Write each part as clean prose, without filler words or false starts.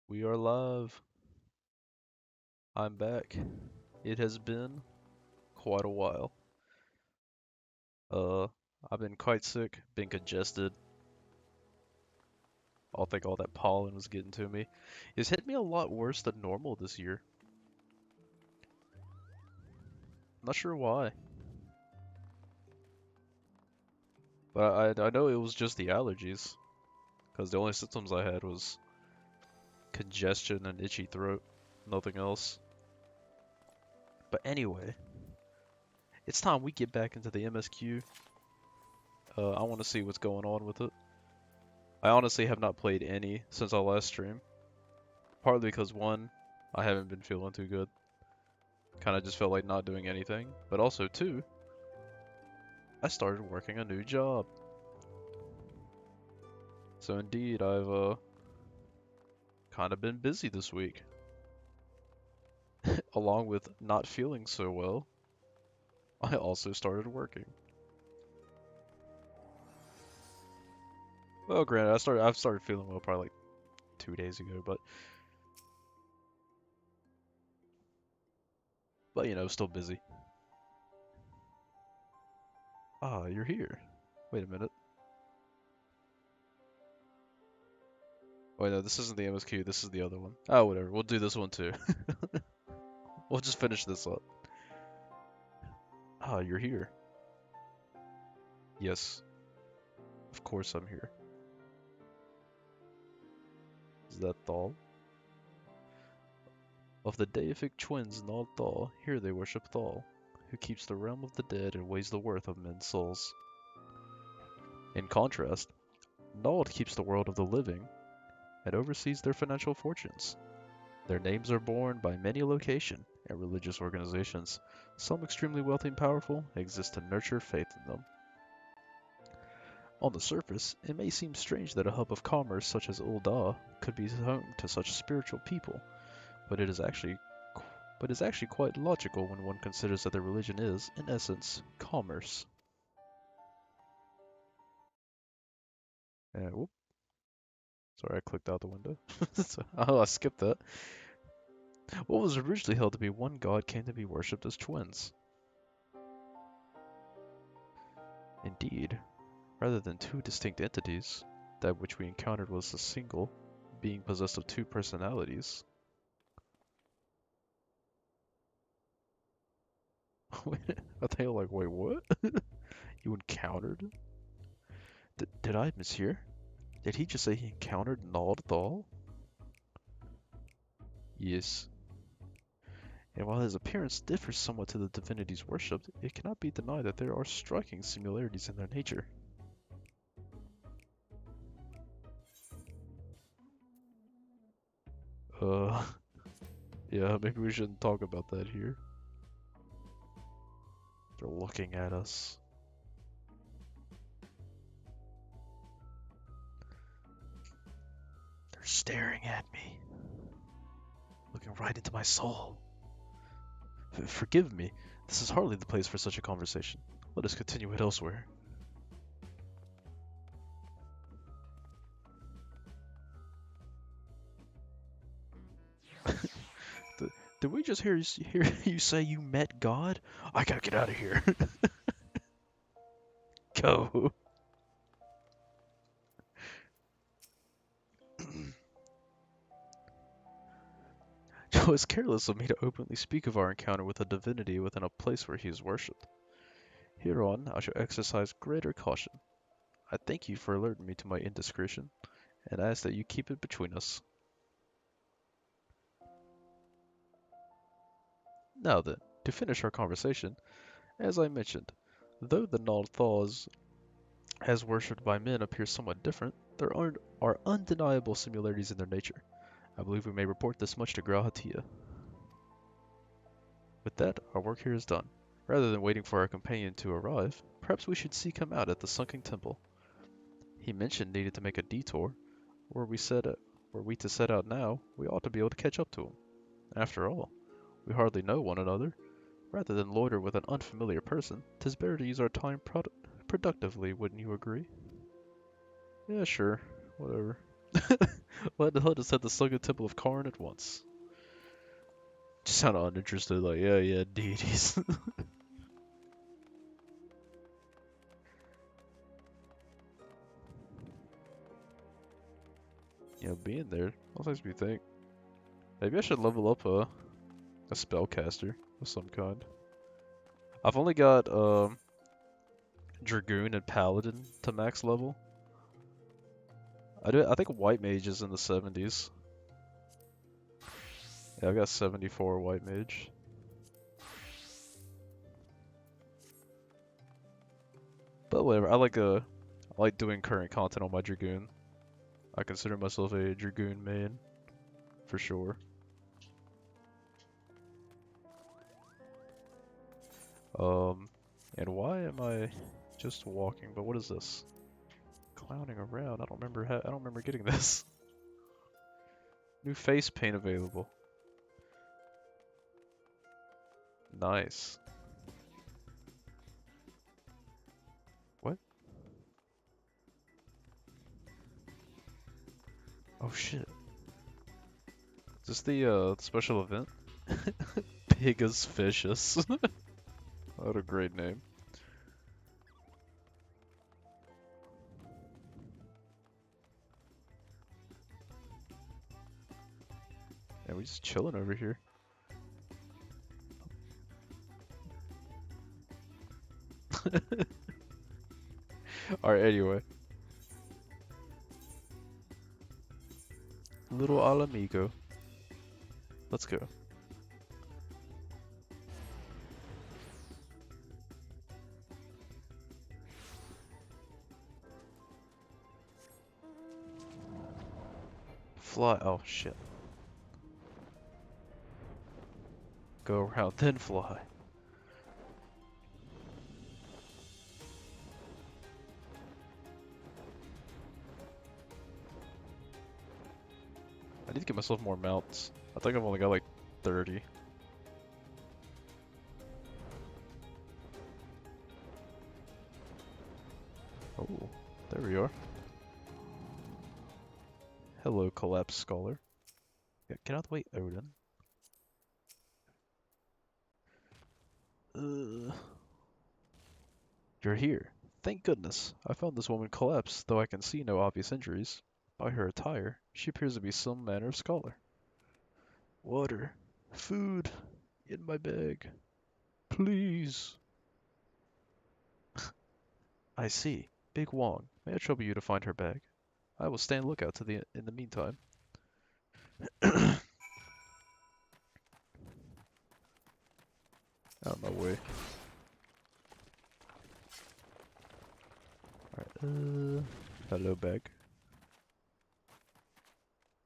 We are live. I'm back. It has been quite a while. Uh, I've been quite sick, been congested. I think all that pollen was getting to me. It's hit me a lot worse than normal this year. Not sure why, but I know it was just the allergies, because the only symptoms I had was congestion and itchy throat, nothing else. But anyway, it's time we get back into the MSQ. I want to see what's going on with it. I honestly have not played any since our last stream. Partly because one, I haven't been feeling too good. Kind of just felt like not doing anything. But also two, I started working a new job. So indeed, I've kind of been busy this week. Along with not feeling so well, I also started working. Well, granted, I've started feeling well probably like 2 days ago, but you know, still busy. Ah, you're here. Wait a minute. Wait, no, this isn't the MSQ, this is the other one. Oh, whatever, we'll do this one too. We'll just finish this up. Ah, you're here. Yes, of course I'm here. Is that all? Of the deific twins Nod Thal, here they worship Thal, who keeps the realm of the dead and weighs the worth of men's souls. In contrast, Nod keeps the world of the living and oversees their financial fortunes. Their names are borne by many location and religious organizations. Some extremely wealthy and powerful exist to nurture faith in them. On the surface, it may seem strange that a hub of commerce such as Ul'dah could be home to such spiritual people, but it is actually quite logical when one considers that their religion is, in essence, commerce. And whoop, sorry, I clicked out the window. Oh, I skipped that. What was originally held to be one god came to be worshipped as twins. Indeed, rather than two distinct entities, that which we encountered was a single, being possessed of two personalities. I think like, wait, what? You encountered? Did I mishear? Did he just say he encountered Nald Thal? Yes. And while his appearance differs somewhat to the divinities worshipped, it cannot be denied that there are striking similarities in their nature. Uh, yeah, maybe we shouldn't talk about that here. They're looking at us. They're staring at me. Looking right into my soul. Forgive me, this is hardly the place for such a conversation. Let us continue it elsewhere. Did we just hear you say you met God? I gotta get out of here. Go. It was careless of me to openly speak of our encounter with a divinity within a place where he is worshipped. Hereon, I shall exercise greater caution. I thank you for alerting me to my indiscretion, and ask that you keep it between us. Now then, to finish our conversation, as I mentioned, though the Nald Thaws, as worshipped by men, appear somewhat different, are undeniable similarities in their nature. I believe we may report this much to Grahatia. With that, our work here is done. Rather than waiting for our companion to arrive, perhaps we should seek him out at the sunken temple. He mentioned needed to make a detour. Were we to set out now, we ought to be able to catch up to him. After all, we hardly know one another. Rather than loiter with an unfamiliar person, 'tis better to use our time productively, wouldn't you agree? Yeah, sure. Whatever. Why the hell just had the Sunken Temple of Karn at once? Just sounded uninterested, like, yeah, yeah, deities. You know, being there, what makes me think? Maybe I should level up a spellcaster of some kind. I've only got Dragoon and Paladin to max level. I think White Mage is in the 70s. Yeah, I've got 74 White Mage. But whatever, I like doing current content on my Dragoon. I consider myself a Dragoon main, for sure. And why am I just walking? But what is this? Clowning around. I don't remember getting this. New face paint available. Nice. What? Oh shit. Is this the special event? Pigus Vicious. What a great name. Yeah, we just chilling over here. Alright, anyway. Little al amigo. Let's go. Fly. Oh shit. Go around, then fly. I need to get myself more mounts. I think I've only got like 30. Oh, there we are. Hello, Collapse Scholar. Yeah, get out of the way, Odin. You're here. Thank goodness. I found this woman collapsed, though I can see no obvious injuries. By her attire, she appears to be some manner of scholar. Water. Food. In my bag. Please. I see. Big Wong. May I trouble you to find her bag? I will stand lookout in the meantime. Out of my way. Alright, hello bag.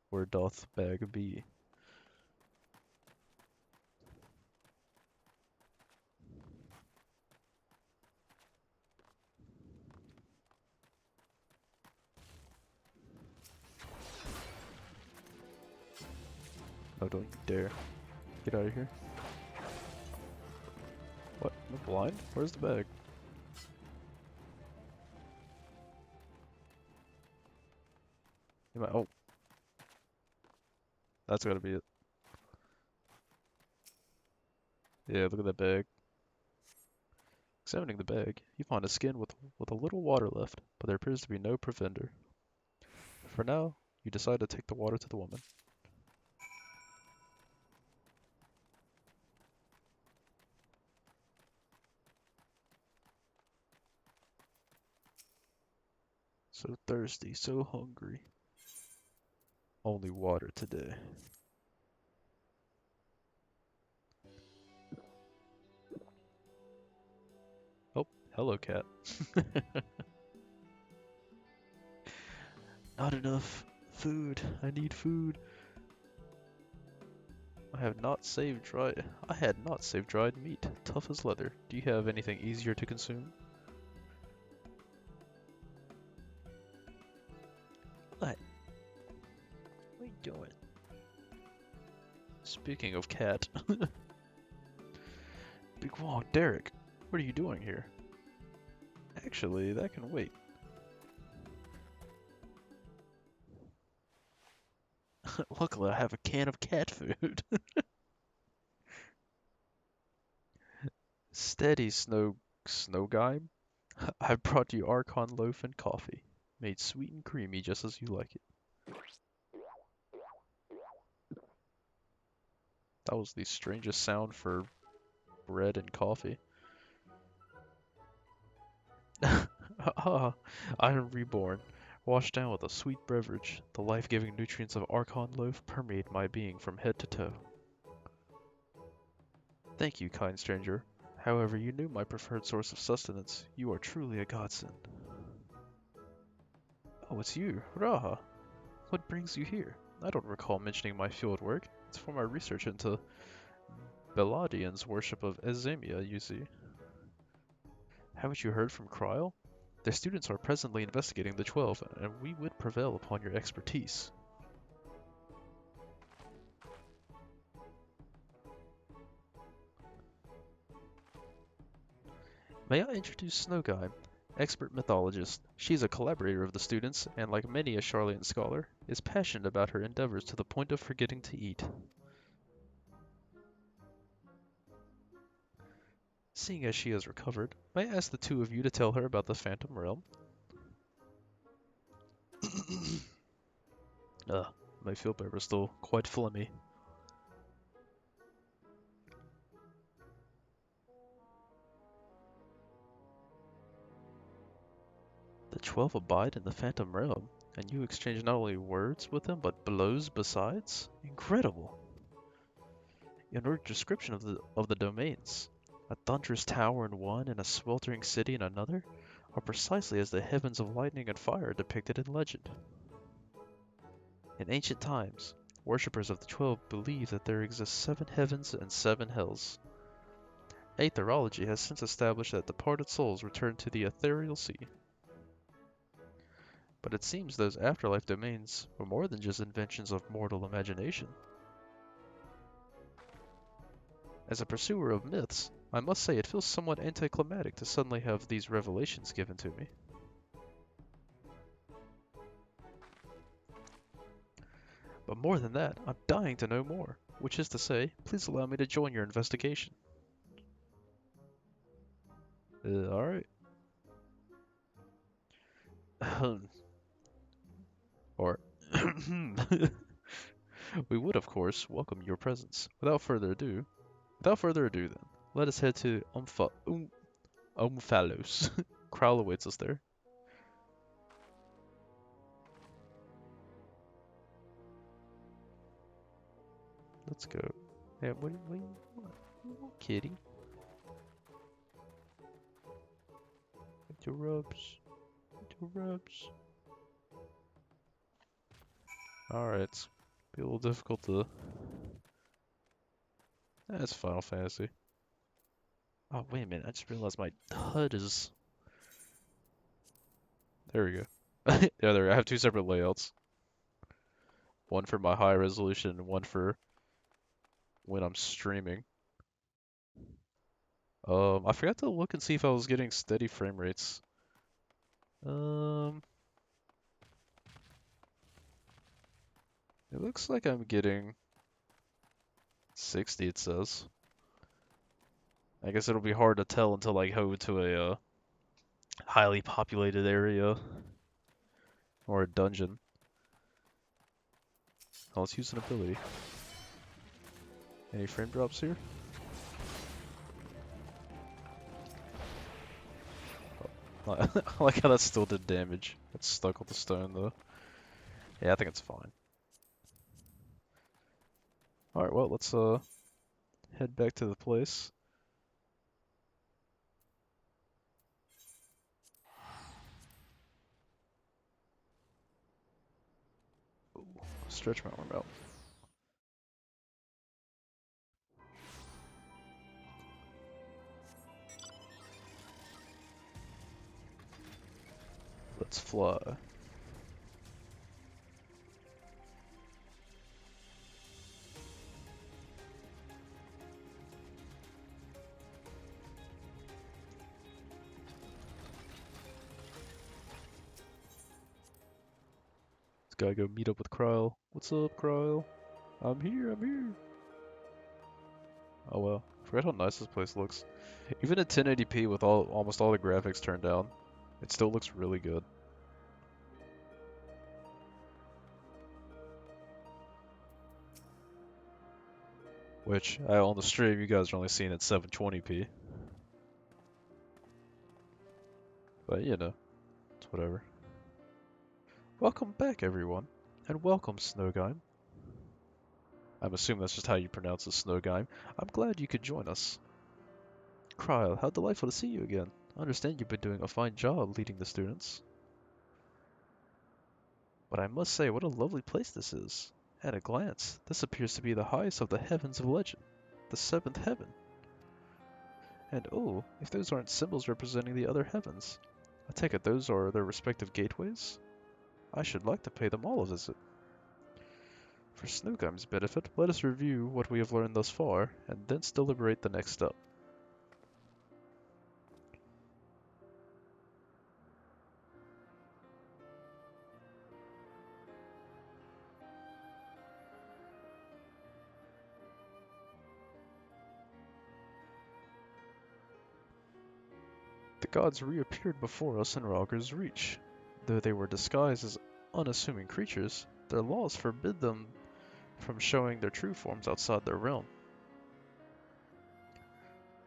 Where doth bag be? Oh, don't you dare. Get out of here. What? I'm blind? Where's the bag? Oh. That's gotta be it. Yeah, look at that bag. Examining the bag, you find a skin with a little water left, but there appears to be no provender. For now, you decide to take the water to the woman. So thirsty, so hungry. Only water today. Oh, hello cat. Not enough food. I need food. I had not saved dried meat, tough as leather. Do you have anything easier to consume? What? What are you doing? Speaking of cat. Big Wong, Derek, what are you doing here? Actually, that can wait. Luckily, I have a can of cat food. Steady, snow guy. I brought you Archon loaf and coffee, made sweet and creamy just as you like it. That was the strangest sound for bread and coffee. Ah, I am reborn, washed down with a sweet beverage. The life-giving nutrients of Archon loaf permeate my being from head to toe. Thank you, kind stranger. However, you knew my preferred source of sustenance. You are truly a godsend. Oh, it's you, Raha. What brings you here? I don't recall mentioning my field work. It's for my research into Beladian's worship of Ezemia, you see. Haven't you heard from Kryl? The students are presently investigating the 12, and we would prevail upon your expertise. May I introduce Snow Guy, expert mythologist. She's a collaborator of the students, and like many a Charlatan scholar, is passionate about her endeavors to the point of forgetting to eat. Seeing as she has recovered, may I ask the two of you to tell her about the Phantom Realm? Ugh, my field paper is still quite phlegmy. The 12 abide in the Phantom Realm, and you exchange not only words with them, but blows besides? Incredible! Your description of the domains, a thunderous tower in one and a sweltering city in another, are precisely as the heavens of lightning and fire are depicted in legend. In ancient times, worshippers of the 12 believed that there exist 7 heavens and 7 hells. Aetherology has since established that departed souls return to the ethereal sea. But it seems those afterlife domains were more than just inventions of mortal imagination. As a pursuer of myths, I must say it feels somewhat anticlimactic to suddenly have these revelations given to me. But more than that, I'm dying to know more, which is to say, please allow me to join your investigation. Alright. Or, we would of course welcome your presence. Without further ado then, let us head to Omphalos. Crowl awaits us there. Let's go. Hey, what do you want, kitty? With your rubs. With your rubs. Alright, it's be a little difficult to... That's Final Fantasy. Oh, wait a minute, I just realized my HUD is... There we go. Yeah, there, I have 2 separate layouts. One for my high resolution and one for when I'm streaming. I forgot to look and see if I was getting steady frame rates. Um, it looks like I'm getting 60, it says. I guess it'll be hard to tell until I go to a highly populated area or a dungeon. Oh, let's use an ability. Any frame drops here? I like how that still did damage. It's stuck with the stone though. Yeah, I think it's fine. Alright, well, let's head back to the place. Ooh, stretch my arm out. Let's fly. Gotta go meet up with Kryle. What's up, Kryle? I'm here, I'm here. Oh well, forgot how nice this place looks. Even at 1080p with almost all the graphics turned down, it still looks really good. Which, on the stream, you guys are only seeing at 720p. But, you know, it's whatever. Welcome back, everyone, and welcome, Snowgime. I'm assuming that's just how you pronounce it, Snowgime. I'm glad you could join us. Kryle, how delightful to see you again. I understand you've been doing a fine job leading the students. But I must say, what a lovely place this is. At a glance, this appears to be the highest of the heavens of legend, the seventh heaven. And oh, if those aren't symbols representing the other heavens, I take it those are their respective gateways? I should like to pay them all a visit. For Snowgime's benefit, let us review what we have learned thus far, and thence deliberate the next step. The gods reappeared before us in Rauger's Reach. Though they were disguised as unassuming creatures, their laws forbid them from showing their true forms outside their realm.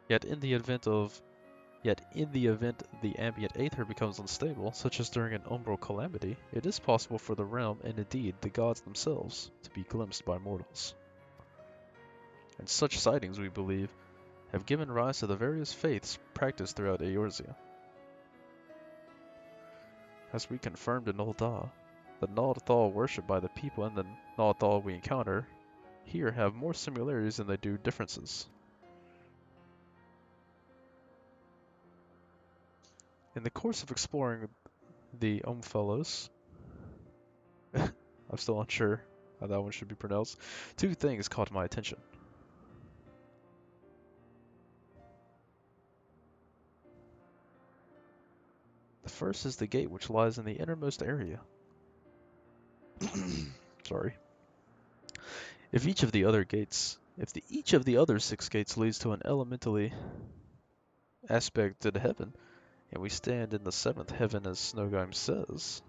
Yet in the event the ambient aether becomes unstable, such as during an umbral calamity, it is possible for the realm, and indeed the gods themselves, to be glimpsed by mortals. And such sightings, we believe, have given rise to the various faiths practiced throughout Eorzea. As we confirmed in Ul'dah, the Na'Thal worshipped by the people and the Na'Thal we encounter here have more similarities than they do differences. In the course of exploring the Fellows, I'm still unsure how that one should be pronounced, two things caught my attention. The first is the gate which lies in the innermost area. Sorry. If each of the other 6 gates leads to an elementally aspected heaven, and we stand in the 7th heaven as Snowgime says,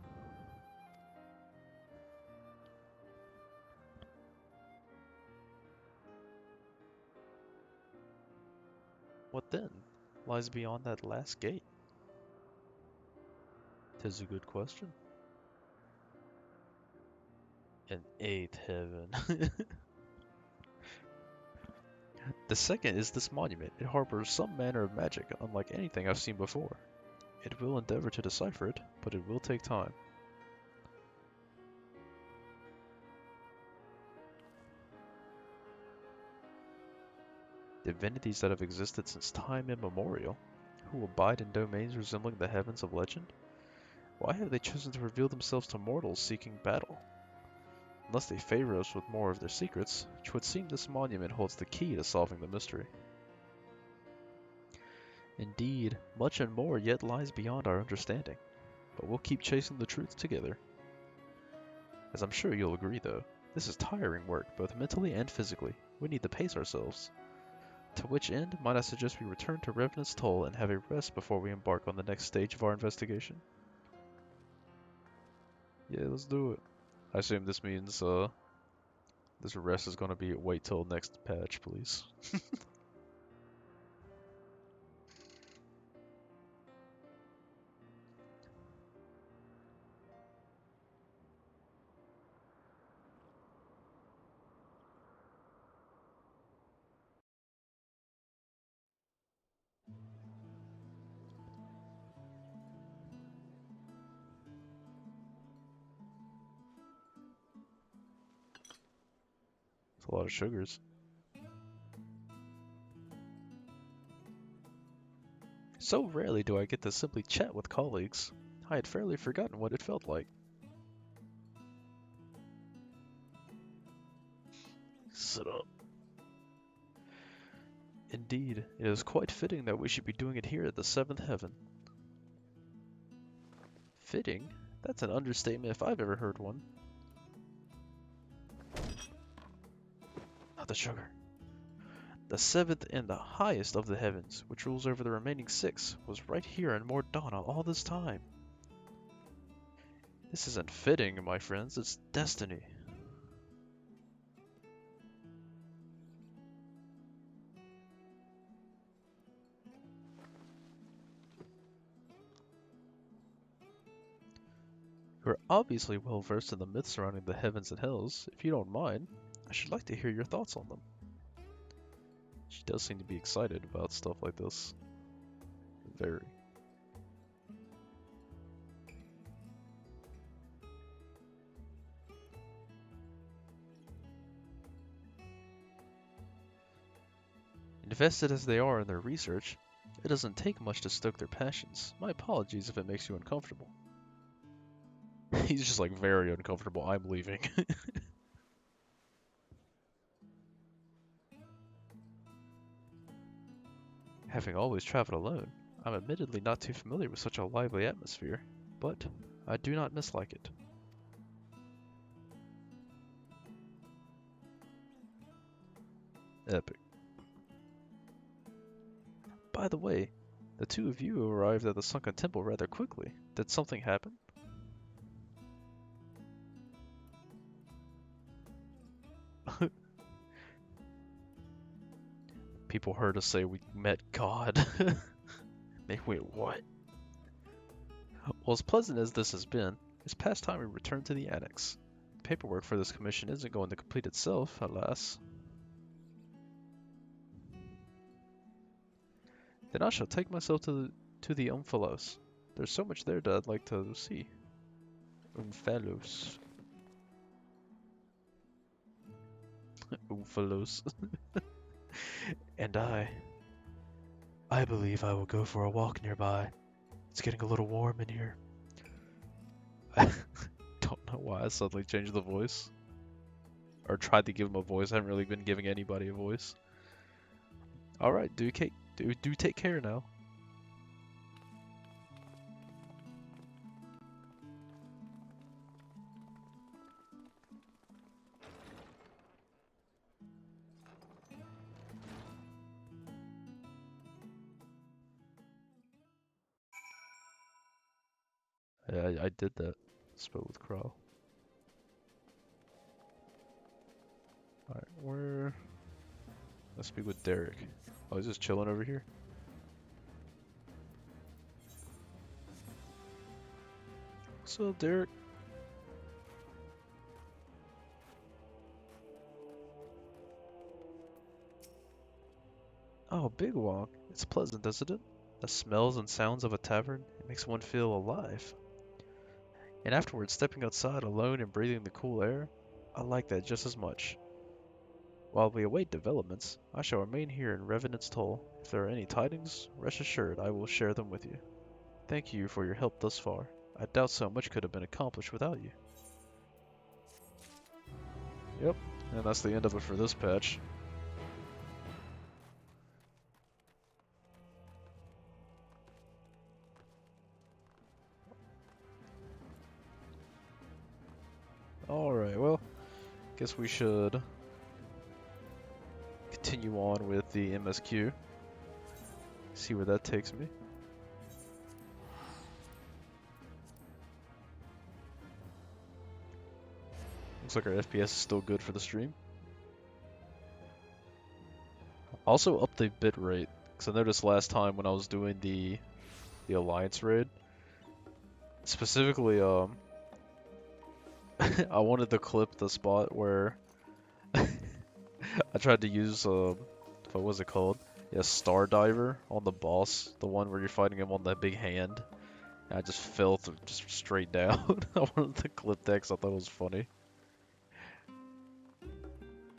what then lies beyond that last gate? 'Tis a good question. An 8th heaven. The second is this monument. It harbors some manner of magic unlike anything I've seen before. It will endeavor to decipher it, but it will take time. Divinities that have existed since time immemorial, who abide in domains resembling the heavens of legend? Why have they chosen to reveal themselves to mortals seeking battle? Unless they favor us with more of their secrets, it would seem this monument holds the key to solving the mystery. Indeed, much and more yet lies beyond our understanding, but we'll keep chasing the truth together. As I'm sure you'll agree though, this is tiring work, both mentally and physically. We need to pace ourselves. To which end, might I suggest we return to Revenant's Toll and have a rest before we embark on the next stage of our investigation? Yeah, let's do it. I assume this means, this rest is gonna be wait till next patch, please. It's a lot of sugars. So rarely do I get to simply chat with colleagues. I had fairly forgotten what it felt like. Sit up. Indeed, it is quite fitting that we should be doing it here at the 7th heaven. Fitting? That's an understatement if I've ever heard one. the sugar. The seventh and the highest of the heavens, which rules over the remaining six, was right here in Mordana all this time. This isn't fitting, my friends, it's destiny. You're obviously well versed in the myths surrounding the heavens and hells. If you don't mind, I should like to hear your thoughts on them. She does seem to be excited about stuff like this. Very. Invested as they are in their research, it doesn't take much to stoke their passions. My apologies if it makes you uncomfortable. He's just like very uncomfortable. I'm leaving. Having always traveled alone, I'm admittedly not too familiar with such a lively atmosphere, but I do not mislike it. Epic. By the way, the two of you arrived at the sunken temple rather quickly. Did something happen? People heard us say we met God. They went, what? Well, as pleasant as this has been, it's past time we return to the annex. The paperwork for this commission isn't going to complete itself, alas. Then I shall take myself to the Umphalos. There's so much there that I'd like to see. Umphalos. Umphalos. And I believe I will go for a walk nearby. It's getting a little warm in here. I don't know why I suddenly changed the voice. Or tried to give him a voice. I haven't really been giving anybody a voice. Alright, do take care now. Yeah, I did that. Spoke with Crow. Alright, let's speak with Derek. Oh, he's just chilling over here? What's up, Derek? Oh, Big Walk. It's pleasant, isn't it? The smells and sounds of a tavern, it makes one feel alive. And afterwards, stepping outside alone and breathing the cool air, I like that just as much. While we await developments, I shall remain here in Revenant's Toll. If there are any tidings, rest assured I will share them with you. Thank you for your help thus far. I doubt so much could have been accomplished without you. Yep, and that's the end of it for this patch. Alright, well, guess we should continue on with the MSQ. See where that takes me. Looks like our FPS is still good for the stream. Also up the bitrate, because I noticed last time when I was doing the Alliance raid, specifically I wanted to clip the spot where I tried to use what was it called? Yeah, Star Diver on the boss, the one where you're fighting him on that big hand. And I just fell through, just straight down. I wanted to clip that because I thought it was funny.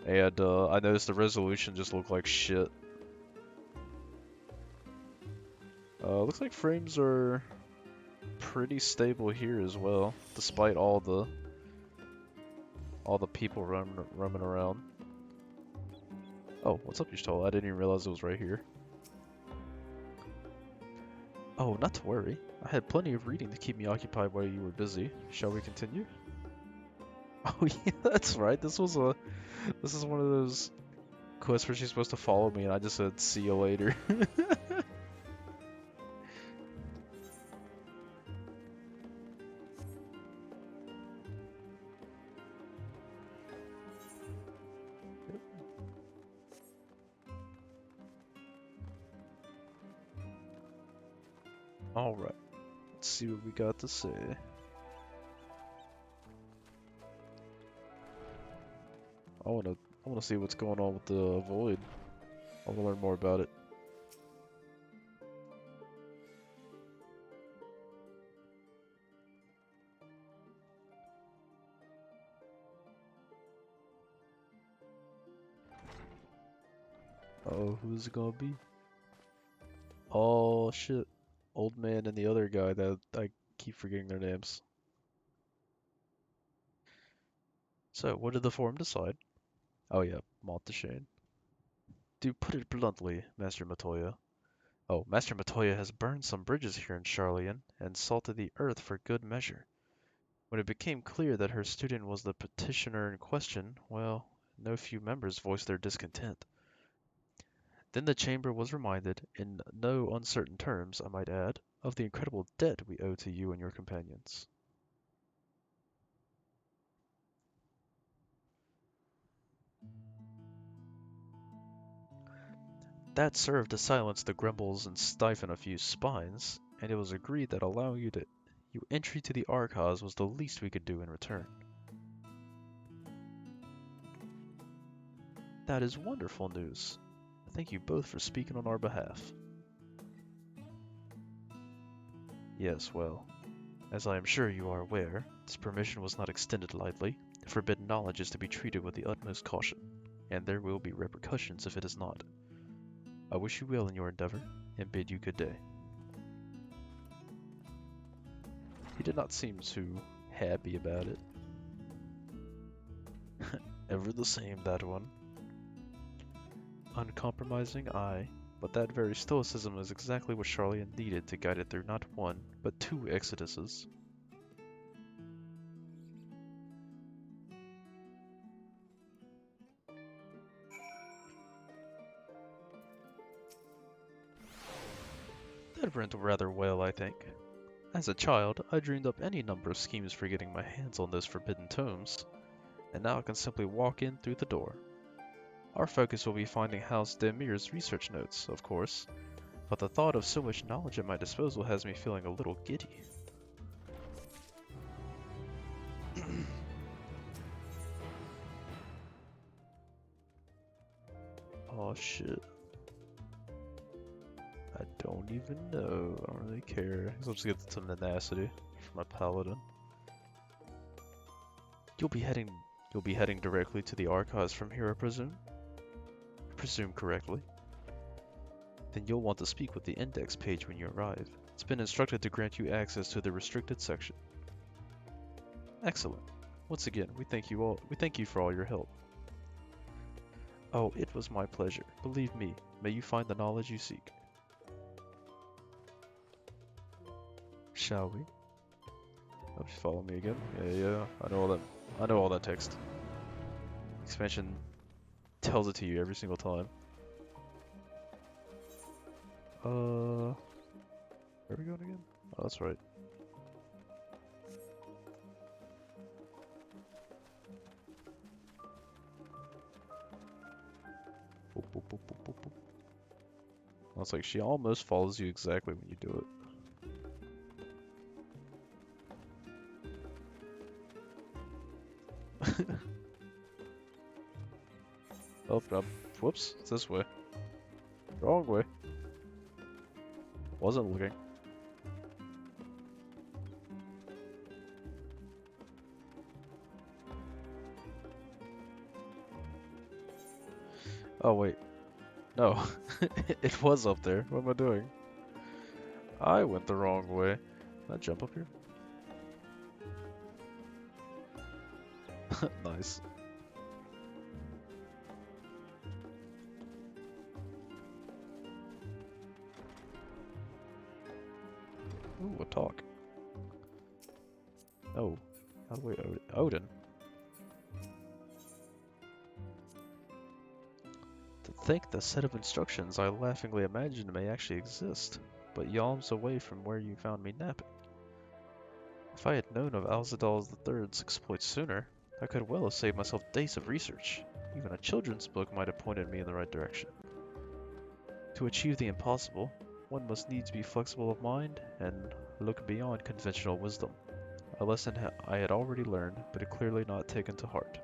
And I noticed the resolution just looked like shit. Looks like frames are pretty stable here as well, despite all the people roaming around. Oh, what's up, Yushtal? I didn't even realize it was right here. Oh, not to worry. I had plenty of reading to keep me occupied while you were busy. Shall we continue? Oh yeah, that's right. This is one of those quest where she's supposed to follow me, and I just said, see you later. Alright, let's see what we got to say. I wanna see what's going on with the void. I wanna learn more about it. Oh, who's it gonna be? Oh shit. Old man and the other guy that I keep forgetting their names. So, what did the forum decide? Oh yeah, Monteshane. To put it bluntly, Master Matoya. Oh, Master Matoya has burned some bridges here in Charlian and salted the earth for good measure. When it became clear that her student was the petitioner in question, well, no few members voiced their discontent. Then the chamber was reminded, in no uncertain terms, I might add, of the incredible debt we owe to you and your companions. That served to silence the grumbles and stiffen a few spines, and it was agreed that allowing you entry to the archives was the least we could do in return. That is wonderful news. Thank you both for speaking on our behalf. Yes, well, as I am sure you are aware, this permission was not extended lightly. Forbidden knowledge is to be treated with the utmost caution, and there will be repercussions if it is not. I wish you well in your endeavor, and bid you good day. He did not seem too happy about it. Ever the same, that one. Uncompromising, aye, but that very stoicism is exactly what Charlian needed to guide it through not one, but two exoduses. That went rather well, I think. As a child, I dreamed up any number of schemes for getting my hands on those forbidden tomes, and now I can simply walk in through the door. Our focus will be finding House Demir's research notes, of course, but the thought of so much knowledge at my disposal has me feeling a little giddy. Oh shit. I don't even know. I don't really care. I'll just get some tenacity for my paladin. You'll be heading directly to the archives from here, I presume? Presume correctly. Then you'll want to speak with the index page when you arrive. It's been instructed to grant you access to the restricted section. Excellent. Once again, we thank you for all your help. Oh, it was my pleasure. Believe me, may you find the knowledge you seek. Shall we? Oh, just follow me again? Yeah, I know all that text. Expansion tells it to you every single time. Where are we going again? Oh, that's right. Boop, boop, boop, boop, boop, boop. Well, it's like she almost follows you exactly when you do it. Oh, whoops, it's this way. Wrong way. Wasn't looking. Oh, wait. No. It was up there. What am I doing? I went the wrong way. Can I jump up here? Nice. Ooh, a talk. Oh. How do we Odin? think the set of instructions I laughingly imagined may actually exist, but yalms away from where you found me napping. If I had known of Alzadal III's exploits sooner, I could well have saved myself days of research. Even a children's book might have pointed me in the right direction. To achieve the impossible, one must needs be flexible of mind and look beyond conventional wisdom. A lesson I had already learned, but had clearly not taken to heart.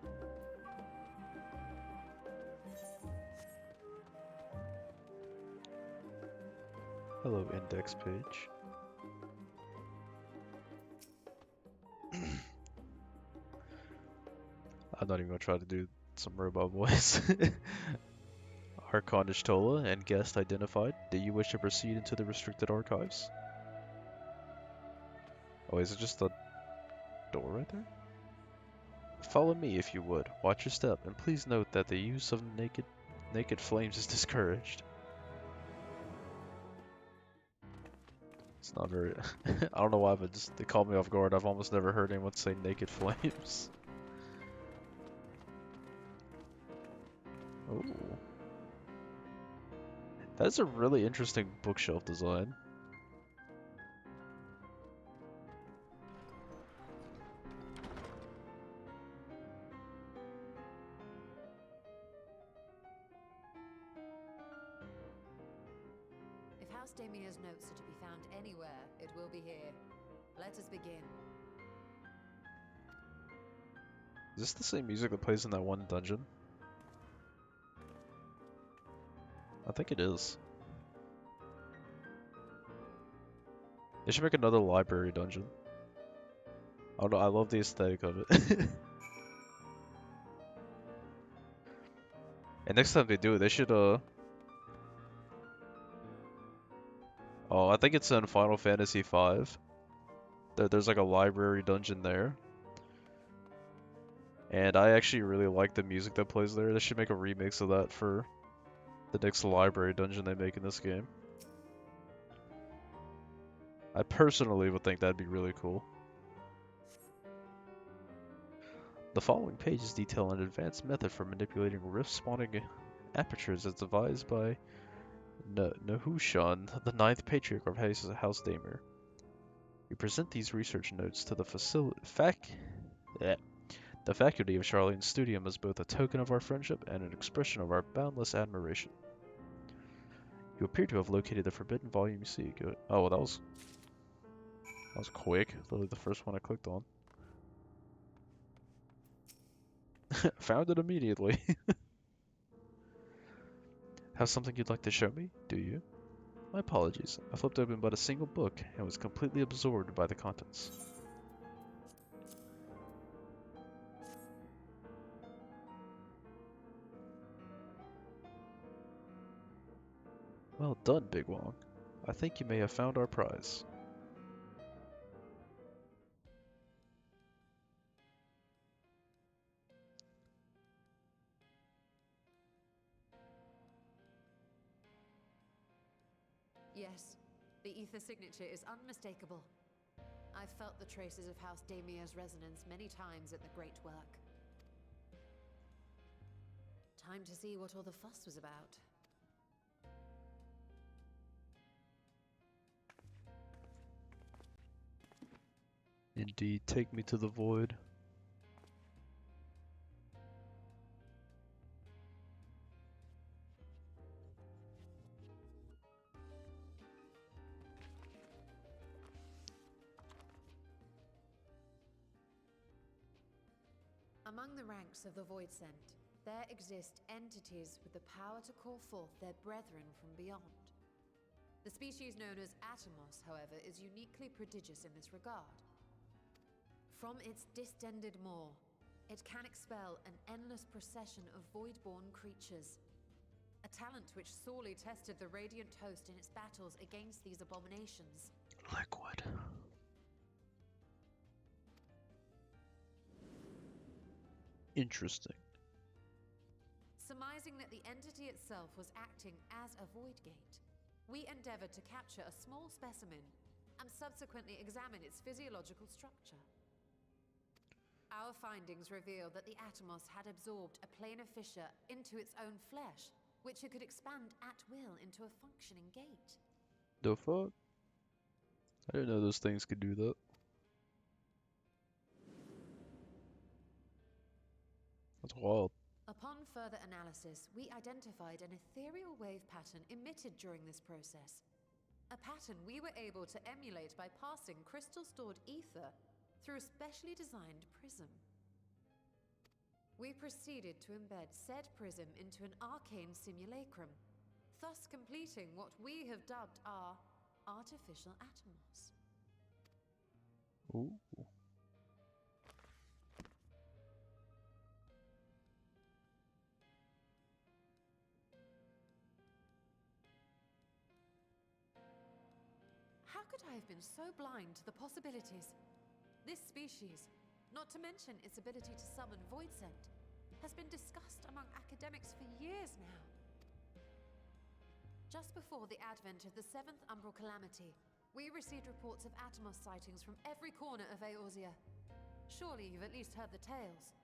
Hello, index page. I'm not even gonna try to do some robot voice. Archon Ishtola and guest identified. Do you wish to proceed into the restricted archives? Oh, is it just a door right there? Follow me if you would. Watch your step, and please note that the use of naked flames is discouraged. It's not very. I don't know why, but just they called me off guard. I've almost never heard anyone say naked flames. Oh, that's a really interesting bookshelf design. If House Damia's notes are to be found anywhere, it will be here. Let us begin. Is this the same music that plays in that one dungeon? I think it is. They should make another library dungeon. I don't know, I love the aesthetic of it. And next time they do it, they should, oh, I think it's in Final Fantasy V. There's like a library dungeon there. And I actually really like the music that plays there. They should make a remix of that for the next library dungeon they make in this game. I personally would think that'd be really cool. The following pages detail an advanced method for manipulating rift-spawning apertures as devised by Nahushan, the ninth patriarch of House Daimir. We present these research notes to the faculty of Charlene's Studium as both a token of our friendship and an expression of our boundless admiration. You appear to have located the forbidden volume you seek. Oh, well, that was quick. Literally the first one I clicked on. Found it immediately. Have something you'd like to show me, do you? My apologies. I flipped open but a single book and was completely absorbed by the contents. Well done, Big Wong. I think you may have found our prize. Yes, the ether signature is unmistakable. I've felt the traces of House Damia's resonance many times at the Great Work. Time to see what all the fuss was about. Indeed, take me to the void. Among the ranks of the Void Sent, there exist entities with the power to call forth their brethren from beyond. The species known as Atomos, however, is uniquely prodigious in this regard. From its distended maw, it can expel an endless procession of void-born creatures. A talent which sorely tested the Radiant Host in its battles against these abominations. Liquid. Interesting. Surmising that the entity itself was acting as a void gate, we endeavored to capture a small specimen and subsequently examine its physiological structure. Our findings reveal that the Atomos had absorbed a planar fissure into its own flesh, which it could expand at will into a functioning gate. The fuck? I didn't know those things could do that. That's wild. Upon further analysis, we identified an ethereal wave pattern emitted during this process. A pattern we were able to emulate by passing crystal-stored ether through a specially designed prism. We proceeded to embed said prism into an arcane simulacrum, thus completing what we have dubbed our artificial atomos. Ooh. How could I have been so blind to the possibilities? This species, not to mention its ability to summon void scent, has been discussed among academics for years now. Just before the advent of the 7th Umbral Calamity, we received reports of Atomos sightings from every corner of Eorzea. Surely you've at least heard the tales.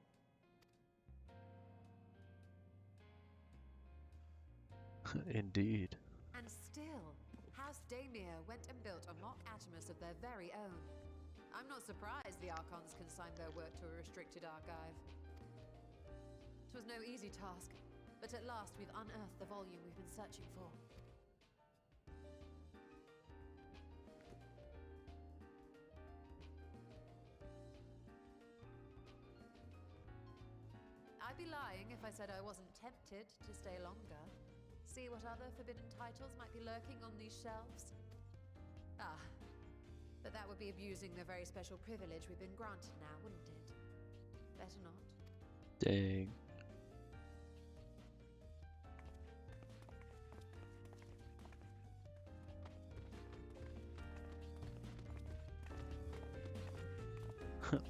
Indeed. And still, House Daemir went and built a mock Atomos of their very own. I'm not surprised the Archons consigned their work to a restricted archive. It was no easy task, but at last we've unearthed the volume we've been searching for. I'd be lying if I said I wasn't tempted to stay longer. See what other forbidden titles might be lurking on these shelves. But that would be abusing the very special privilege we've been granted now, wouldn't it? Better not. Dang.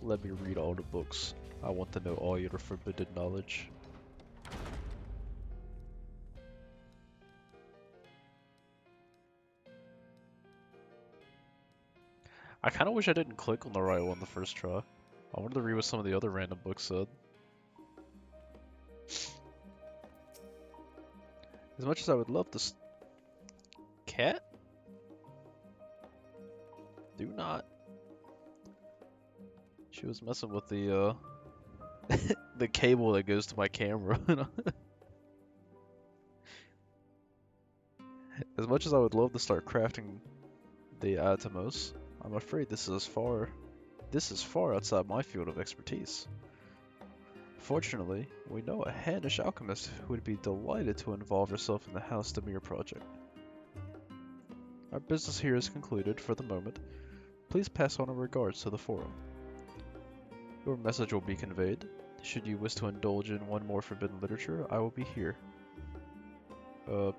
Let me read all the books. I want to know all your forbidden knowledge. I kind of wish I didn't click on the right one the first try. I wanted to read what some of the other random books said. As much as I would love to cat? Do not. She was messing with the the cable that goes to my camera. As much as I would love to start crafting the Atomos, I'm afraid this is far outside my field of expertise. Fortunately, we know a Hannish alchemist who would be delighted to involve herself in the House Demir project. Our business here is concluded for the moment. Please pass on our regards to the forum. Your message will be conveyed. Should you wish to indulge in one more forbidden literature, I will be here.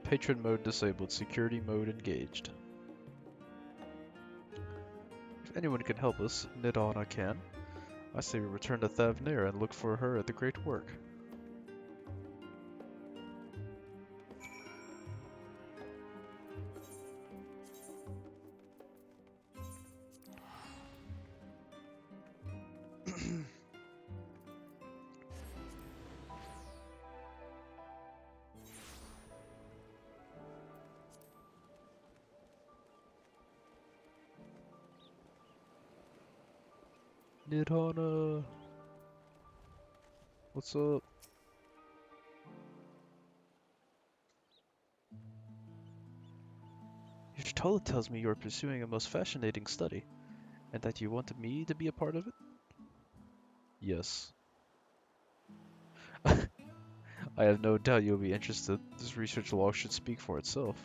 Patron mode disabled, security mode engaged. If anyone can help us, Nidana can. I say we return to Thavnir and look for her at the great work. Nidana! What's up? Your Tola tells me you are pursuing a most fascinating study, and that you want me to be a part of it? Yes. I have no doubt you'll be interested. This research log should speak for itself.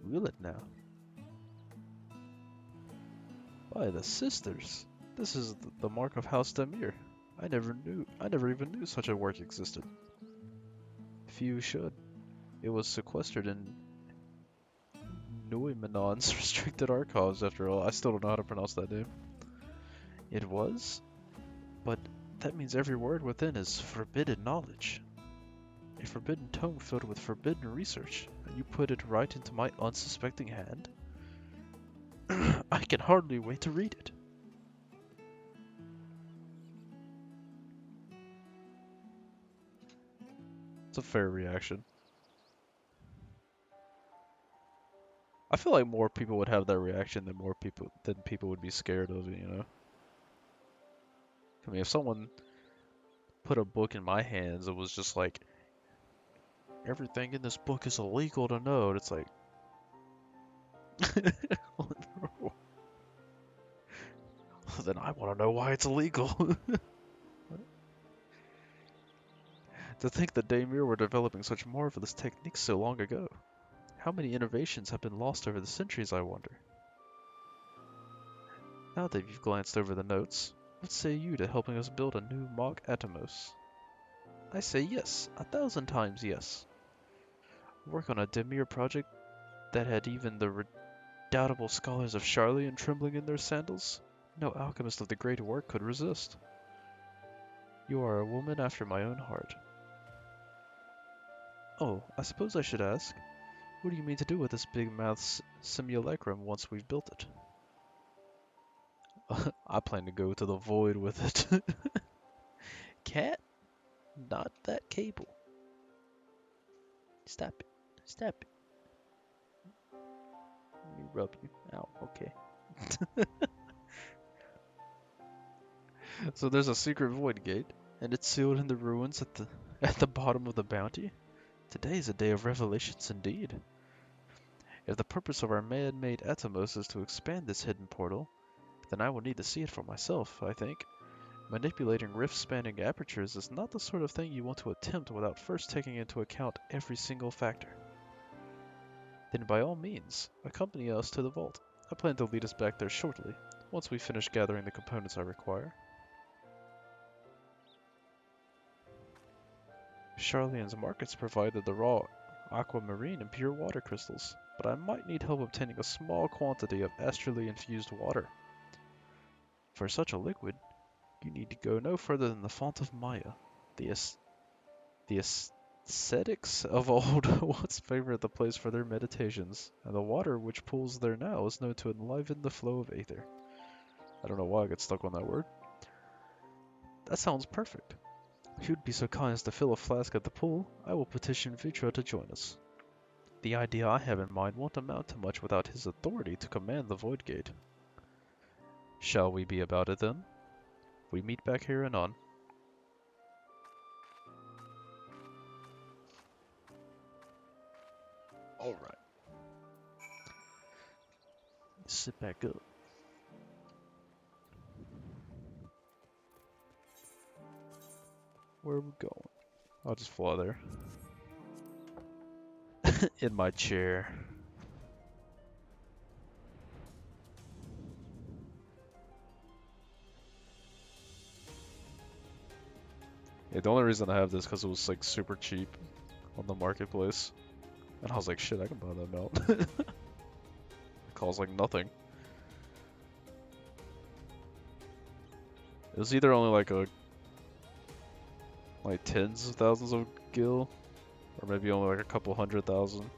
Will it now? By the sisters! This is the mark of House Demir. I never even knew such a work existed. Few should. It was sequestered in Nuimanon's restricted archives after all. I still don't know how to pronounce that name. It was? But that means every word within is forbidden knowledge. A forbidden tome filled with forbidden research, and you put it right into my unsuspecting hand? I can hardly wait to read it. It's a fair reaction. I feel like more people would have that reaction than people would be scared of it, you know? I mean, if someone put a book in my hands, it was just like, everything in this book is illegal to know. And it's like, then I want to know why it's illegal. To think that Daimir were developing such marvelous techniques so long ago. How many innovations have been lost over the centuries, I wonder? Now that you've glanced over the notes, what say you to helping us build a new mock Atomos? I say yes, 1,000 times yes. Work on a Daimir project that had even the redoubtable scholars of Charlian trembling in their sandals? No alchemist of the great work could resist. You are a woman after my own heart. Oh, I suppose I should ask, what do you mean to do with this big mouth simulacrum once we've built it? I plan to go to the void with it. Cat, not that cable. Stop it. Stop it. Let me rub you. Ow, okay. So there's a secret void gate, and it's sealed in the ruins at the bottom of the bounty. Today is a day of revelations indeed. If the purpose of our man-made Atomos is to expand this hidden portal, then I will need to see it for myself, I think. Manipulating rift-spanning apertures is not the sort of thing you want to attempt without first taking into account every single factor. Then by all means, accompany us to the vault. I plan to lead us back there shortly, once we finish gathering the components I require. Charlian's markets provided the raw aquamarine and pure water crystals, but I might need help obtaining a small quantity of astrally infused water. For such a liquid, you need to go no further than the font of Maya. The, the ascetics of old once favored the place for their meditations, and the water which pools there now is known to enliven the flow of aether. I don't know why I got stuck on that word. That sounds perfect. If you'd be so kind as to fill a flask at the pool, I will petition Vitra to join us. The idea I have in mind won't amount to much without his authority to command the Void Gate. Shall we be about it then? We meet back here anon. Alright. Sit back up. Where are we going? I'll just fly there. In my chair. Yeah, the only reason I have this because it was like super cheap on the marketplace. And I was like, shit, I can buy that mount. It costs like nothing. It was either only like tens of thousands of gil, or maybe only like a couple 100,000.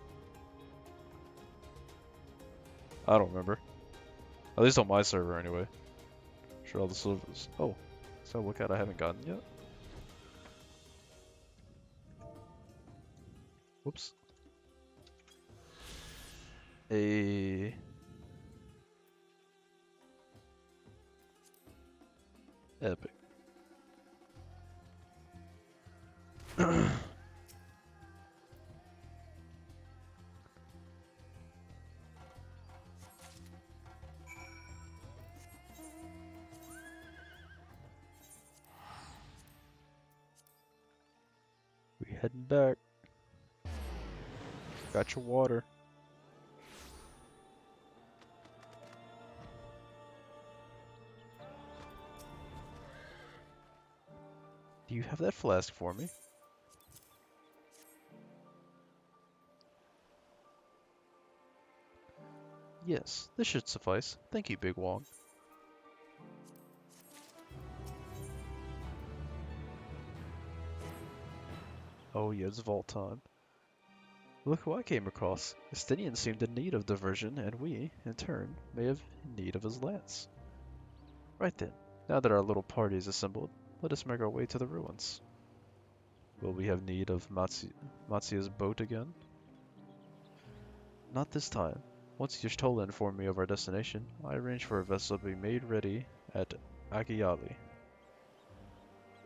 I don't remember. At least on my server anyway. Sure, all the silvers. Oh, so look at I haven't gotten yet. Whoops. A epic. We heading back. Got your water. Do you have that flask for me? Yes, this should suffice. Thank you, Big Wong. Oh yeah, it's vault time. Look who I came across. Estinian seemed in need of diversion, and we, in turn, may have need of his lance. Right then, now that our little party is assembled, let us make our way to the ruins. Will we have need of Matsuya's boat again? Not this time. Once Y'shtola informed me of our destination, I arranged for a vessel to be made ready at Agayali.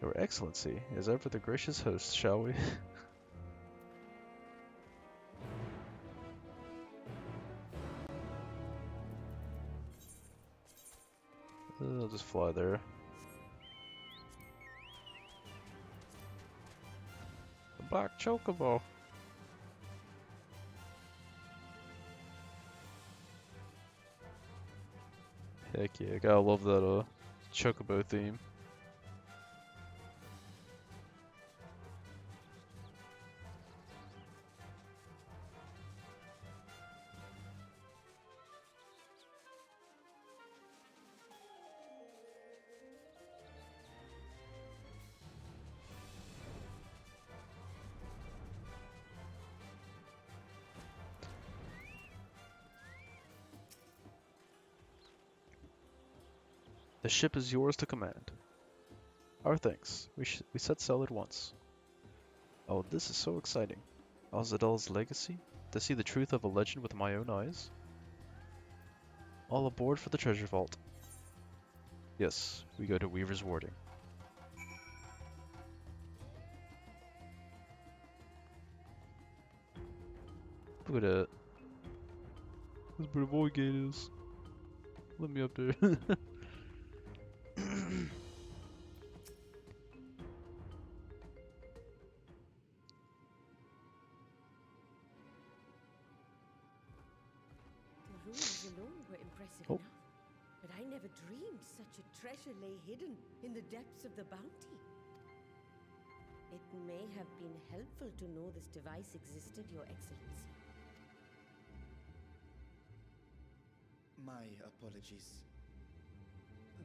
Your Excellency, as ever the gracious host, shall we? I'll just fly there. The Black Chocobo! Heck yeah, gotta love that Chocobo theme. The ship is yours to command. Our thanks. We set sail at once. Oh, this is so exciting. Alzadel's legacy? To see the truth of a legend with my own eyes? All aboard for the treasure vault. Yes, we go to Weaver's Warding. Look at that. That's where the void gate is. Let me up there. The ruins alone were impressive Oh. enough, but I never dreamed such a treasure lay hidden in the depths of the bounty. It may have been helpful to know this device existed, Your Excellency. My apologies.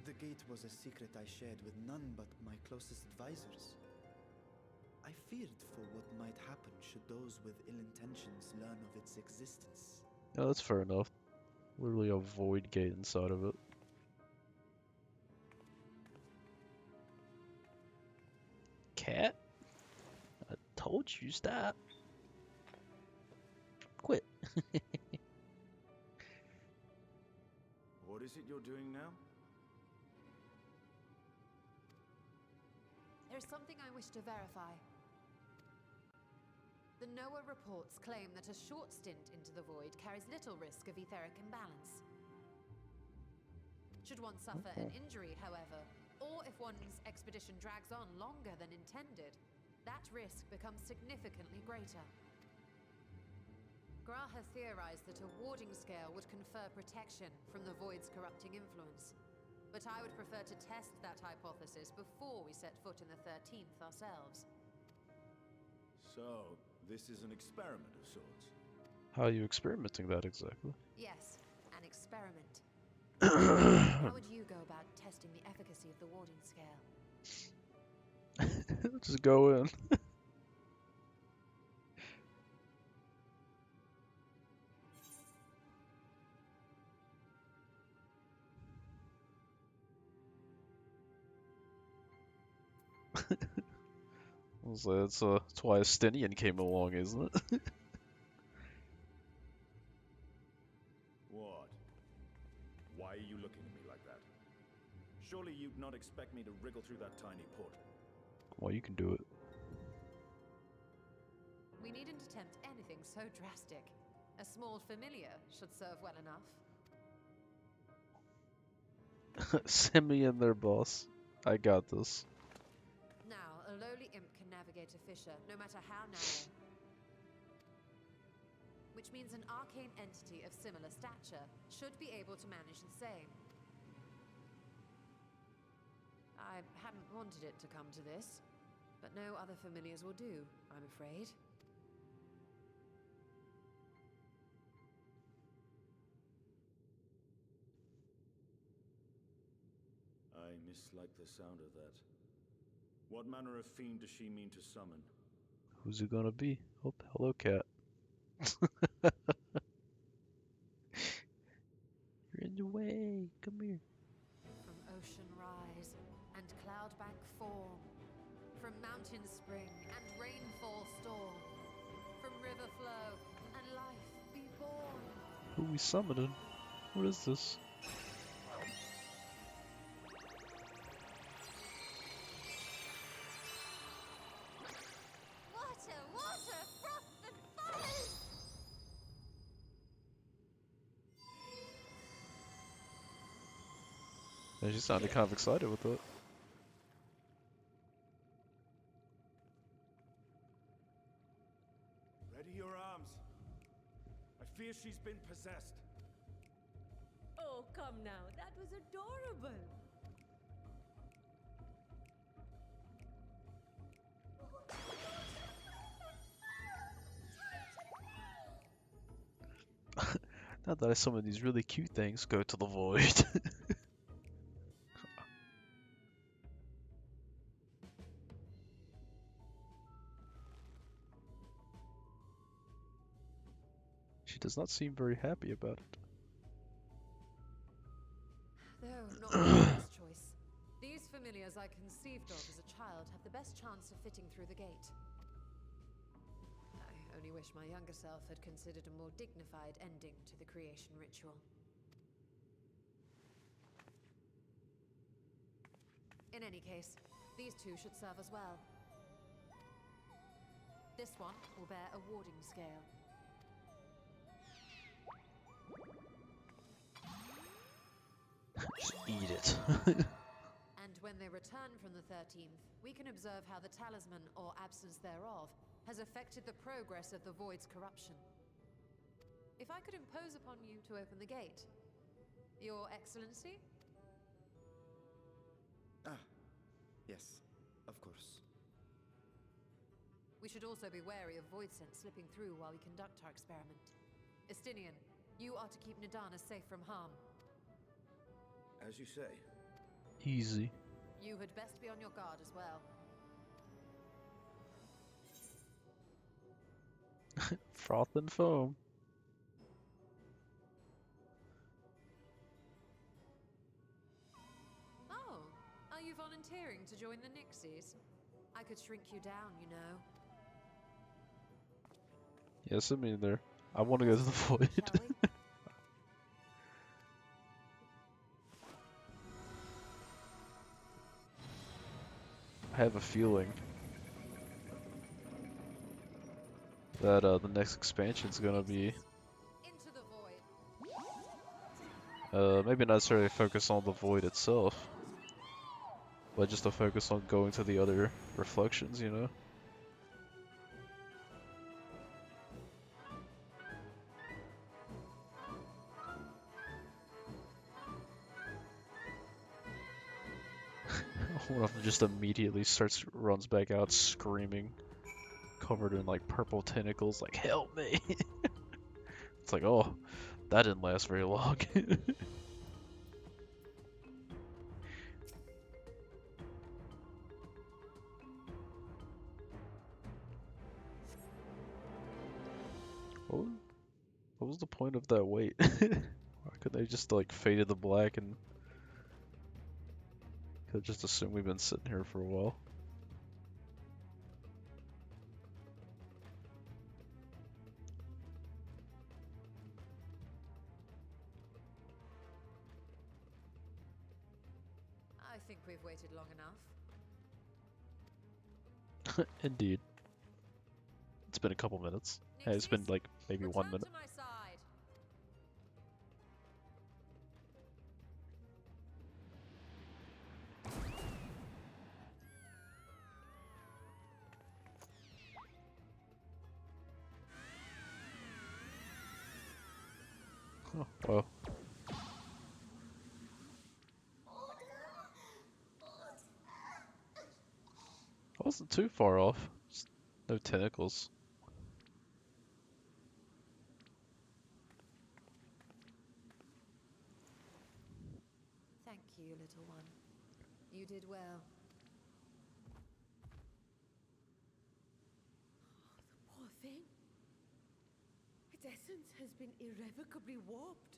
The gate was a secret I shared with none but my closest advisors. I feared for what might happen should those with ill intentions learn of its existence. Yeah, that's fair enough. Literally a void gate inside of it. Cat? I told you, stop. Quit. What is it you're doing now? There's something I wish to verify. The NOAA reports claim that a short stint into the void carries little risk of etheric imbalance. Should one suffer an injury, however, or if one's expedition drags on longer than intended, that risk becomes significantly greater. Gra has theorized that a warding scale would confer protection from the void's corrupting influence. But I would prefer to test that hypothesis before we set foot in the 13th ourselves. So, this is an experiment of sorts. How are you experimenting that exactly? Yes, an experiment. How would you go about testing the efficacy of the warding scale? Just go in. That's why Estinian came along, isn't it? What? Why are you looking at me like that? Surely you'd not expect me to wriggle through that tiny portal. Well, you can do it. We needn't attempt anything so drastic. A small familiar should serve well enough. Send me in there, boss. I got this. Now, a lowly imp can navigate a fissure, no matter how narrow. Which means an arcane entity of similar stature should be able to manage the same. I hadn't wanted it to come to this, but no other familiars will do, I'm afraid. I mislike the sound of that. What manner of fiend does she mean to summon? Who's it gonna be? Oh, hello, cat. You're in the way. Come here. From ocean rise and cloudbank form, from mountain spring and rain flow, and life be born. Who we summoning? What is this? Water, water, froth and folly! And she sounded kind of excited with it. Ready your arms. I fear she's been possessed. Oh, come now. That was adorable. Now that I summon these really cute things, go to the void. She does not seem very happy about it. Though not my first choice. These familiars I conceived of as a child have the best chance of fitting through the gate. I only wish my younger self had considered a more dignified ending to the creation ritual. In any case, these two should serve as well. This one will bear a warding scale. Just eat it. And when they return from the 13th, we can observe how the talisman, or absence thereof, has affected the progress of the Void's corruption. If I could impose upon you to open the gate. Your Excellency? Ah, yes, of course. We should also be wary of void scent slipping through while we conduct our experiment. Estinian, you are to keep Nidana safe from harm. As you say. Easy. You had best be on your guard as well. Froth and foam. Oh, are you volunteering to join the Nixies? I could shrink you down, you know. Yes, I mean there. I want to go to the void. Shall we? I have a feeling that the next expansion's gonna be Into the void. maybe not necessarily focus on the void itself, but just to focus on going to the other reflections, you know? One of them just immediately runs back out screaming, covered in like purple tentacles, like help me! It's like, oh, that didn't last very long. What was the point of that wait? Why couldn't they just like faded to black and could just assume we've been sitting here for a while? I think we've waited long enough. Indeed. It's been a couple minutes. Hey, it's been Nixies, like maybe 1 return minute. to my side. Oh, well. I wasn't too far off. Just no tentacles. Thank you, little one. You did well. Poor thing. Its essence has been irrevocably warped.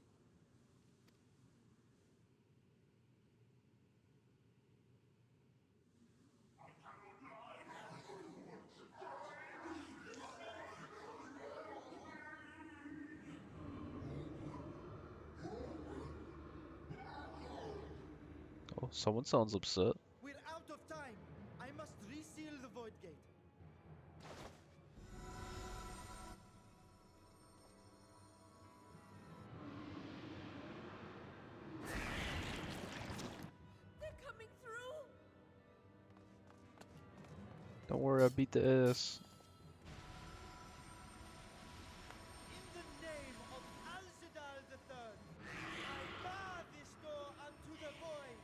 Someone sounds upset. We're out of time. I must reseal the void gate. They're coming through! Don't worry, I beat the ass. In the name of Alzadal III, I bar this door unto the void.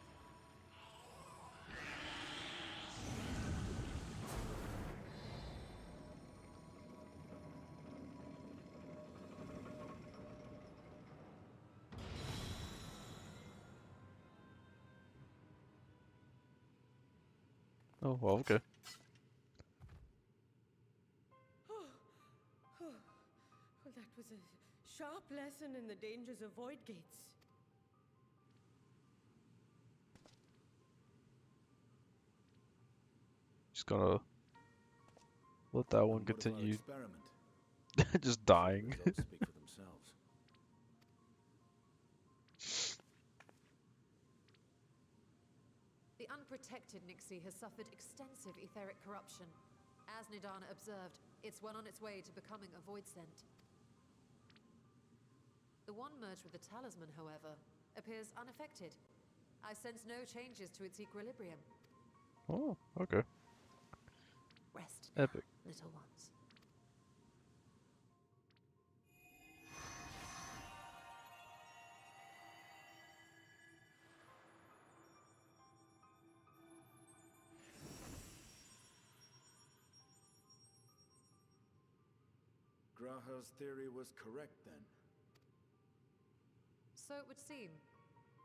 Oh, well, okay. Well, that was a sharp lesson in the dangers of void gates. Just gonna let that one And what of our continue experiment? just The dying. results speak for themselves. The unprotected Nixie has suffered extensive etheric corruption. As Nidana observed, it's well on its way to becoming a void scent. The one merged with the talisman, however, appears unaffected. I sense no changes to its equilibrium. Oh, okay. Rest now, Epic. little ones. Graha's theory was correct then. So it would seem.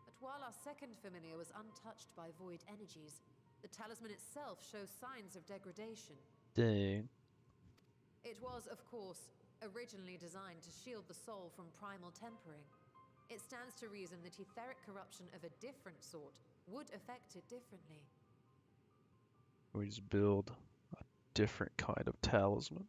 But while our second familiar was untouched by void energies, the talisman itself shows signs of degradation. Dang. It was, of course, originally designed to shield the soul from primal tempering. It stands to reason that etheric corruption of a different sort would affect it differently. We just build a different kind of talisman.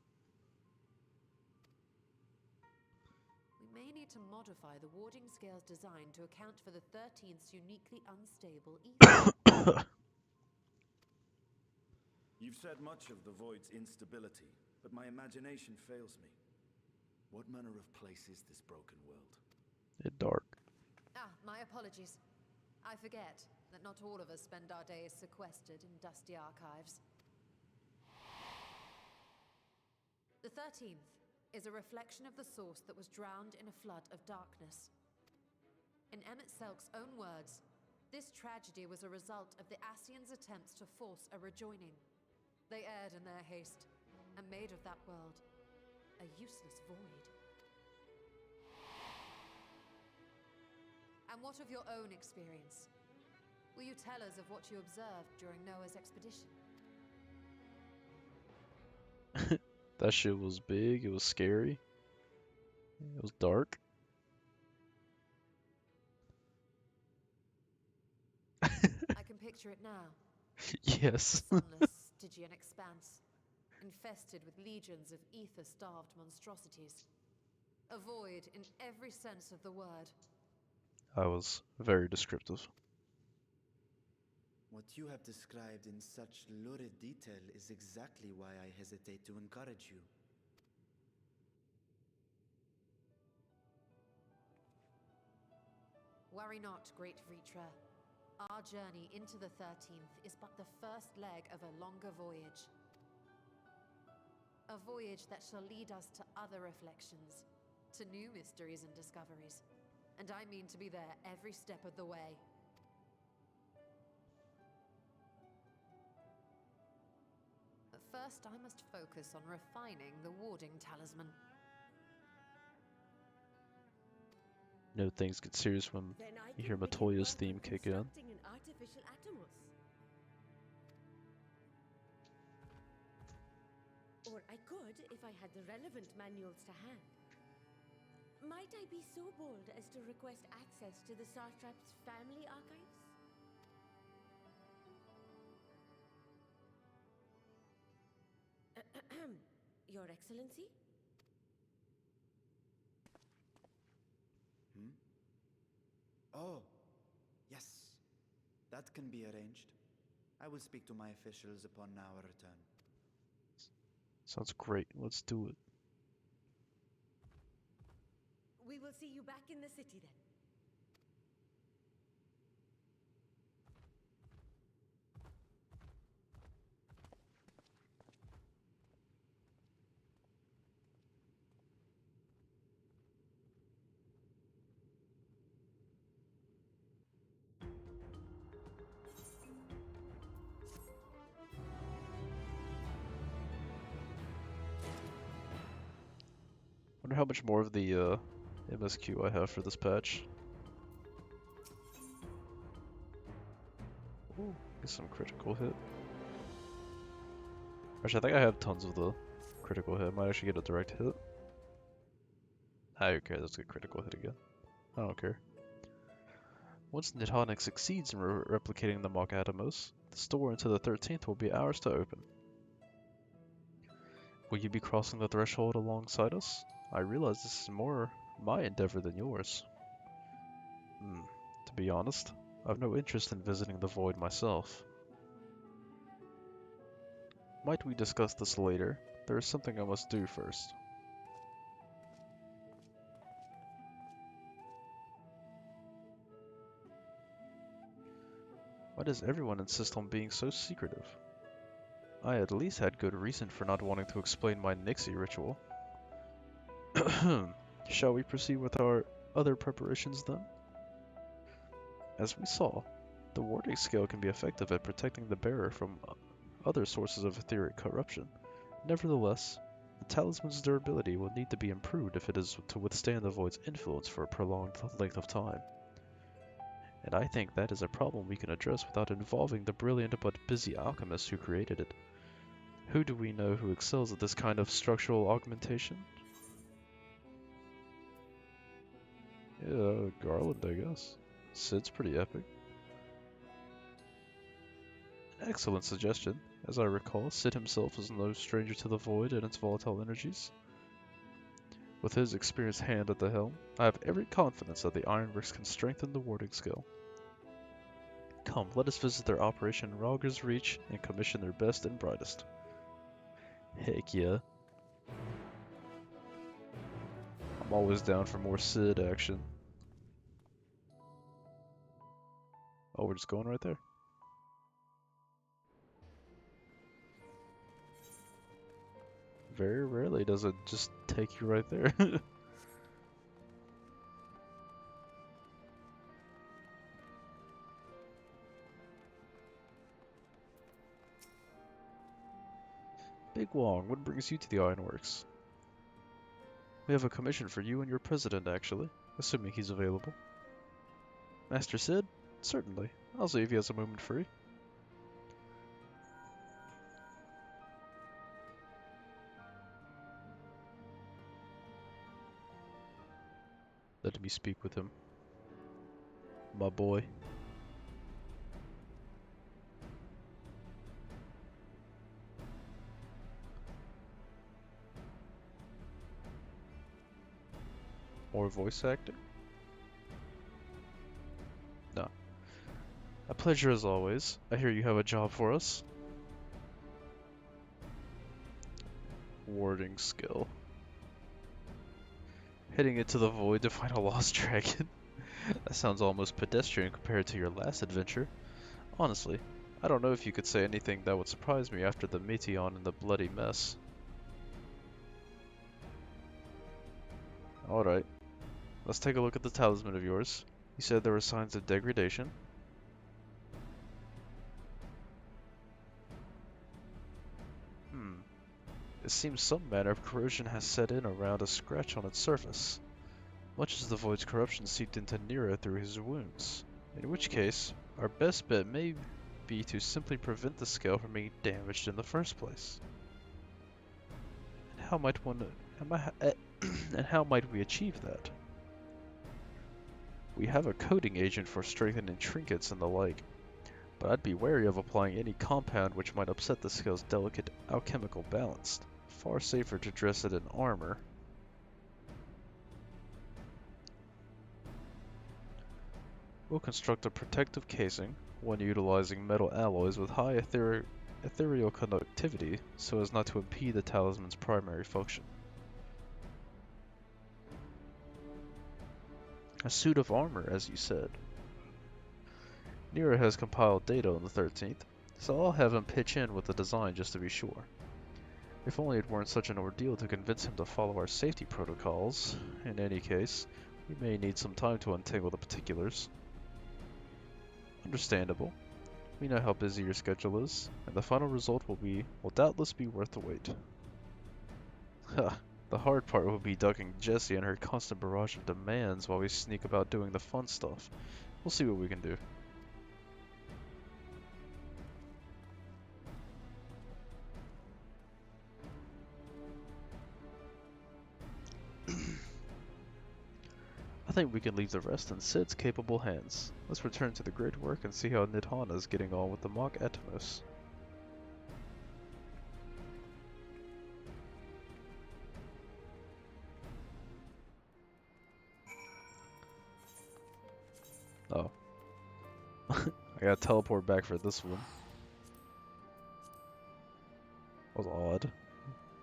We may need to modify the warding scale's design to account for the 13th's uniquely unstable ether. You've said much of the Void's instability, but my imagination fails me. What manner of place is this broken world? It's dark. Ah, my apologies. I forget that not all of us spend our days sequestered in dusty archives. The 13th is a reflection of the source that was drowned in a flood of darkness. In Emmett Selk's own words, this tragedy was a result of the Ascians' attempts to force a rejoining. They erred in their haste, and made of that world a useless void. And what of your own experience? Will you tell us of what you observed during Noah's expedition? That shit was big, it was scary, it was dark. I can picture it now. Yes. Sunless, Stygian expanse, infested with legions of ether-starved monstrosities. A void in every sense of the word. I was very descriptive. What you have described in such lurid detail is exactly why I hesitate to encourage you. Worry not, great Vritra. Our journey into the 13th is but the first leg of a longer voyage. A voyage that shall lead us to other reflections, to new mysteries and discoveries. And I mean to be there every step of the way. But first I must focus on refining the warding talisman. You know things get serious when Then I you can hear begin Matoya's work theme on kick in. constructing an artificial atomos. Or I could if I had the relevant manuals to hand. Might I be so bold as to request access to the Satrap's family archives? Your Excellency? Oh, yes. That can be arranged. I will speak to my officials upon our return. Sounds great. Let's do it. We will see you back in the city then. Wonder how much more of the MSQ I have for this patch. Ooh, get some critical hit. Actually, I think I have tons of the critical hit. Might actually get a direct hit. I don't care. Let's get critical hit again. I don't care. Once Nidhogg succeeds in replicating the Mach Atomos, the door into the 13th will be ours to open. Will you be crossing the threshold alongside us? I realize this is more my endeavor than yours. To be honest, I've no interest in visiting the Void myself. Might we discuss this later? There is something I must do first. Why does everyone insist on being so secretive? I at least had good reason for not wanting to explain my Nixie ritual. Shall we proceed with our other preparations then? As we saw, the warding scale can be effective at protecting the bearer from other sources of etheric corruption. Nevertheless, the talisman's durability will need to be improved if it is to withstand the Void's influence for a prolonged length of time. And I think that is a problem we can address without involving the brilliant but busy alchemist who created it. Who do we know who excels at this kind of structural augmentation? Yeah, Garland, I guess. Sid's pretty epic. An excellent suggestion. As I recall, Sid himself is no stranger to the Void and its volatile energies. With his experienced hand at the helm, I have every confidence that the Ironworks can strengthen the warding skill. Come, let us visit their Operation Rauger's Reach and commission their best and brightest. Heck yeah. I'm always down for more Sid action. Oh, we're just going right there. Very rarely does it just take you right there. Big Wong, what brings you to the Ironworks? We have a commission for you and your president, actually, assuming he's available. Master Sid? Certainly. I'll see if he has a moment free. Let me speak with him. My boy. More voice acting? No. A pleasure as always. I hear you have a job for us. Warding skill. Heading into the void to find a lost dragon. That sounds almost pedestrian compared to your last adventure. Honestly, I don't know if you could say anything that would surprise me after the Meteon and the bloody mess. Alright, let's take a look at the talisman of yours. You said there were signs of degradation. It seems some manner of corrosion has set in around a scratch on its surface, much as the Void's corruption seeped into Nero through his wounds. In which case, our best bet may be to simply prevent the scale from being damaged in the first place. And how might and how might we achieve that? We have a coating agent for strengthening trinkets and the like, but I'd be wary of applying any compound which might upset the scale's delicate alchemical balance. Far safer to dress it in armor. We'll construct a protective casing, one utilizing metal alloys with high ethereal conductivity so as not to impede the talisman's primary function. A suit of armor, as you said. Nero has compiled data on the 13th, so I'll have him pitch in with the design just to be sure. If only it weren't such an ordeal to convince him to follow our safety protocols. In any case, we may need some time to untangle the particulars. Understandable. We know how busy your schedule is, and the final result will doubtless be worth the wait. Ha! The hard part will be ducking Jessie and her constant barrage of demands while we sneak about doing the fun stuff. We'll see what we can do. I think we can leave the rest in Sid's capable hands. Let's return to the great work and see how Nidhana's getting on with the mock Atomos. Oh. I gotta teleport back for this one. That was odd.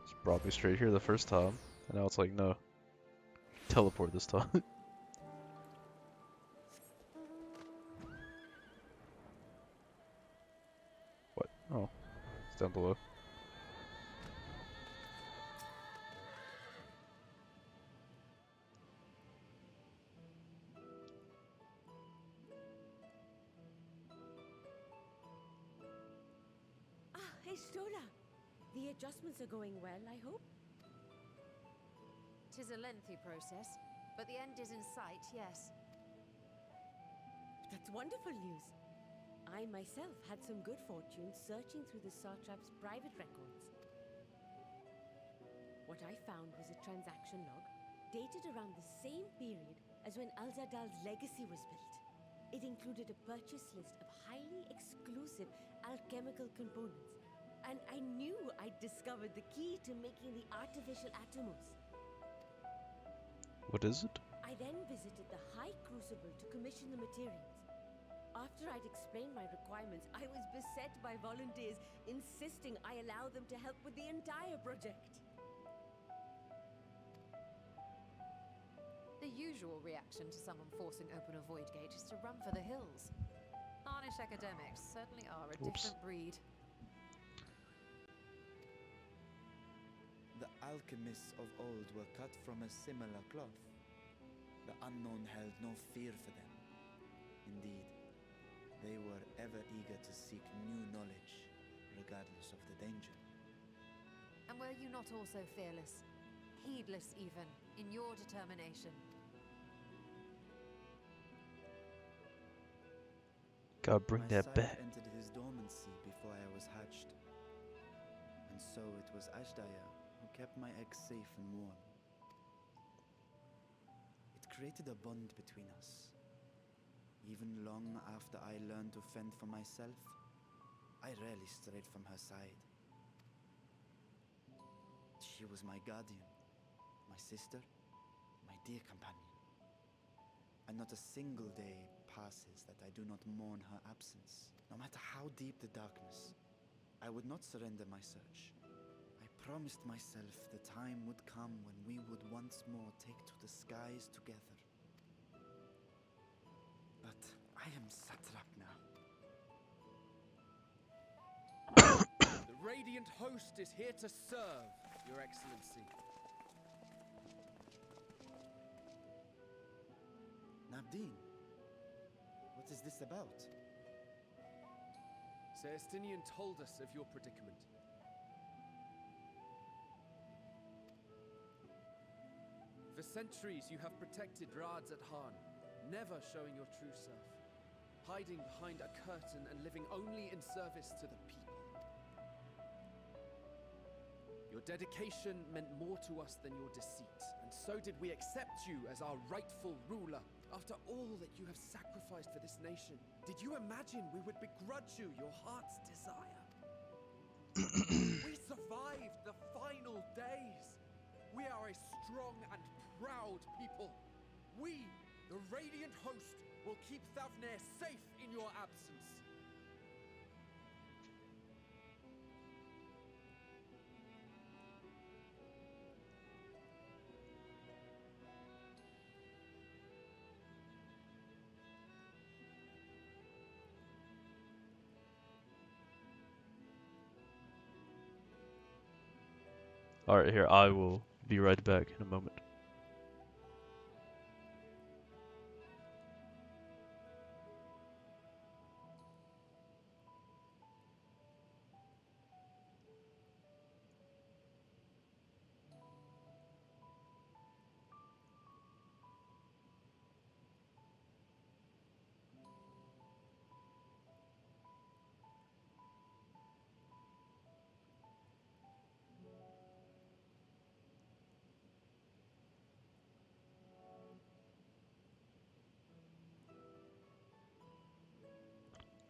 Just brought me straight here the first time, and now it's like, no. Teleport this time. What? Oh. It's down below. Ah, hey, Stola. The adjustments are going well, I hope? 'Tis a lengthy process, but the end is in sight, yes. That's wonderful news. I myself had some good fortune searching through the Satrap's private records. What I found was a transaction log dated around the same period as when Alzadal's legacy was built. It included a purchase list of highly exclusive alchemical components, and I knew I'd discovered the key to making the artificial Atomos. What is it? I then visited the High Crucible to commission the materials. After I'd explained my requirements, I was beset by volunteers insisting I allow them to help with the entire project. The usual reaction to someone forcing open a void gate is to run for the hills. Harnish academics certainly are a different breed. The alchemists of old were cut from a similar cloth. The unknown held no fear for them. Indeed, they were ever eager to seek new knowledge, regardless of the danger. And were you not also fearless, heedless even, in your determination? Gotta bring My that sire back. entered his dormancy before I was hatched. And so it was Ashdaya who kept my eggs safe and warm. It created a bond between us. Even long after I learned to fend for myself, I rarely strayed from her side. She was my guardian, my sister, my dear companion. And not a single day passes that I do not mourn her absence. No matter how deep the darkness, I would not surrender my search. I promised myself the time would come when we would once more take to the skies together. But I am satrap now. The Radiant Host is here to serve, Your Excellency. Nabdeen, what is this about? Celestinian told us of your predicament. For centuries you have protected Rads at Han, never showing your true self, hiding behind a curtain and living only in service to the people. Your dedication meant more to us than your deceit, and so did we accept you as our rightful ruler. After all that you have sacrificed for this nation, did you imagine we would begrudge you your heart's desire? We survived the final days. We are a strong and proud people. We, the Radiant Host, will keep Thavnair safe in your absence. Alright, here, I will be right back in a moment.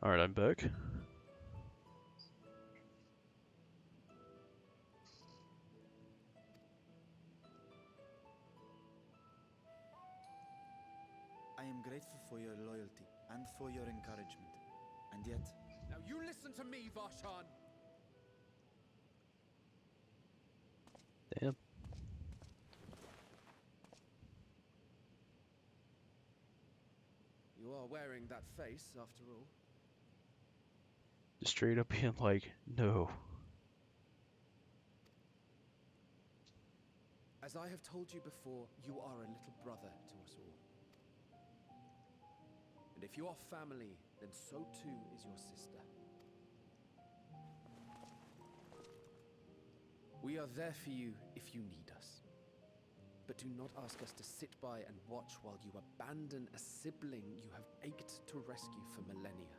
Alright, I'm back. I am grateful for your loyalty and for your encouragement. And yet, Now you listen to me, Varshan. Damn. You are wearing that face, after all. Just straight up being like, no. As I have told you before, you are a little brother to us all. And if you are family, then so too is your sister. We are there for you if you need us. But do not ask us to sit by and watch while you abandon a sibling you have ached to rescue for millennia.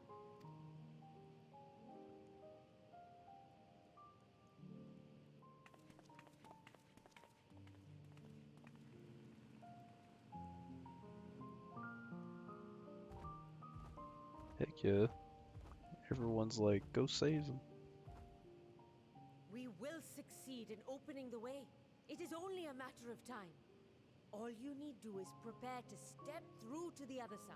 Heck yeah. Everyone's like, go save him. We will succeed in opening the way. It is only a matter of time. All you need do is prepare to step through to the other side.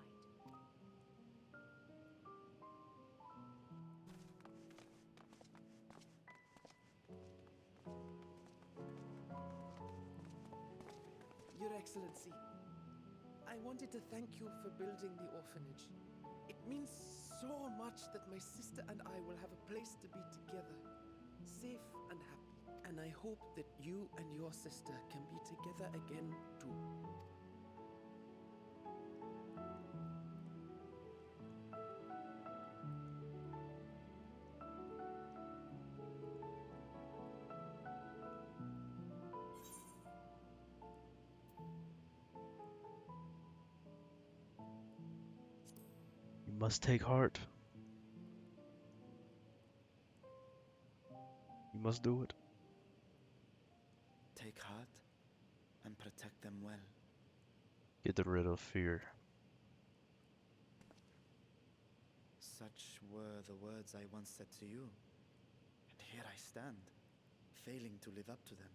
Your Excellency, I wanted to thank you for building the orphanage. It means so much that my sister and I will have a place to be together, safe and happy. And I hope that you and your sister can be together again too. You must take heart. You must do it. take heart and protect them well. Get rid of fear. Such were the words I once said to you. And here I stand, failing to live up to them.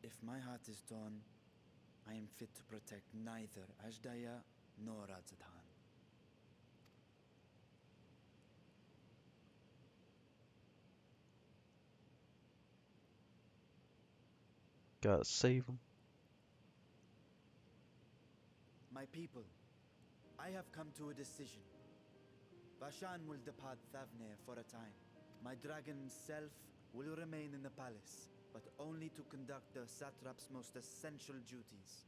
If my heart is torn, I am fit to protect neither Ajdaya nor Radzatan. Gotta save him. My people, I have come to a decision. Vashan will depart Thavne for a time. My dragon self will remain in the palace, but only to conduct the satrap's most essential duties.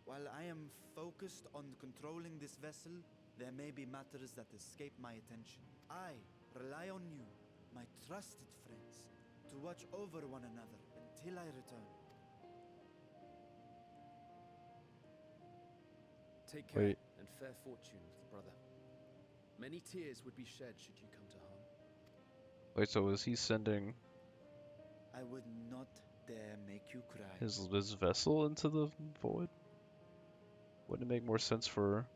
While I am focused on controlling this vessel, there may be matters that escape my attention. I rely on you, my trusted friends, to watch over one another until I return. Take care Wait. and fair fortune, little brother. Many tears would be shed should you come to harm. Wait, so is he sending I would not dare make you cry. his vessel into the void? Wouldn't it make more sense for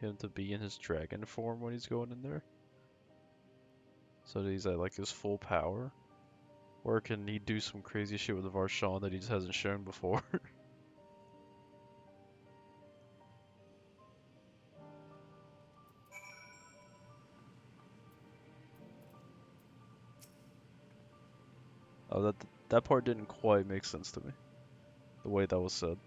him to be in his dragon form when he's going in there? So that he's at like his full power? Or can he do some crazy shit with Varshan that he just hasn't shown before? Oh, that part didn't quite make sense to me. The way that was said.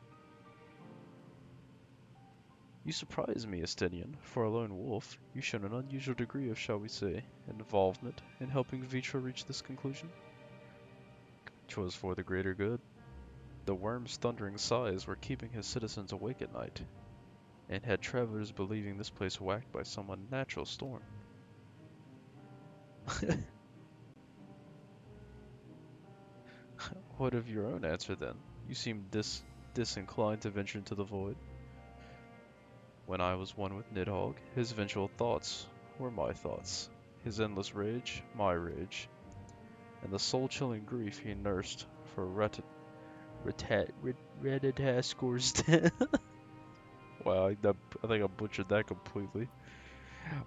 You You surprise me, Estinian. For a lone wolf, you've shown an unusual degree of, shall we say, involvement in helping Vitra reach this conclusion. 'Twas for the greater good. The worm's thundering sighs were keeping his citizens awake at night, and had travelers believing this place whacked by some unnatural storm. What of your own answer, then? You seem disinclined to venture into the void. When I was one with Nidhogg, his vengeful thoughts were my thoughts, his endless rage, my rage, and the soul-chilling grief he nursed for Ratatascor's death. Wow, I think I butchered that completely.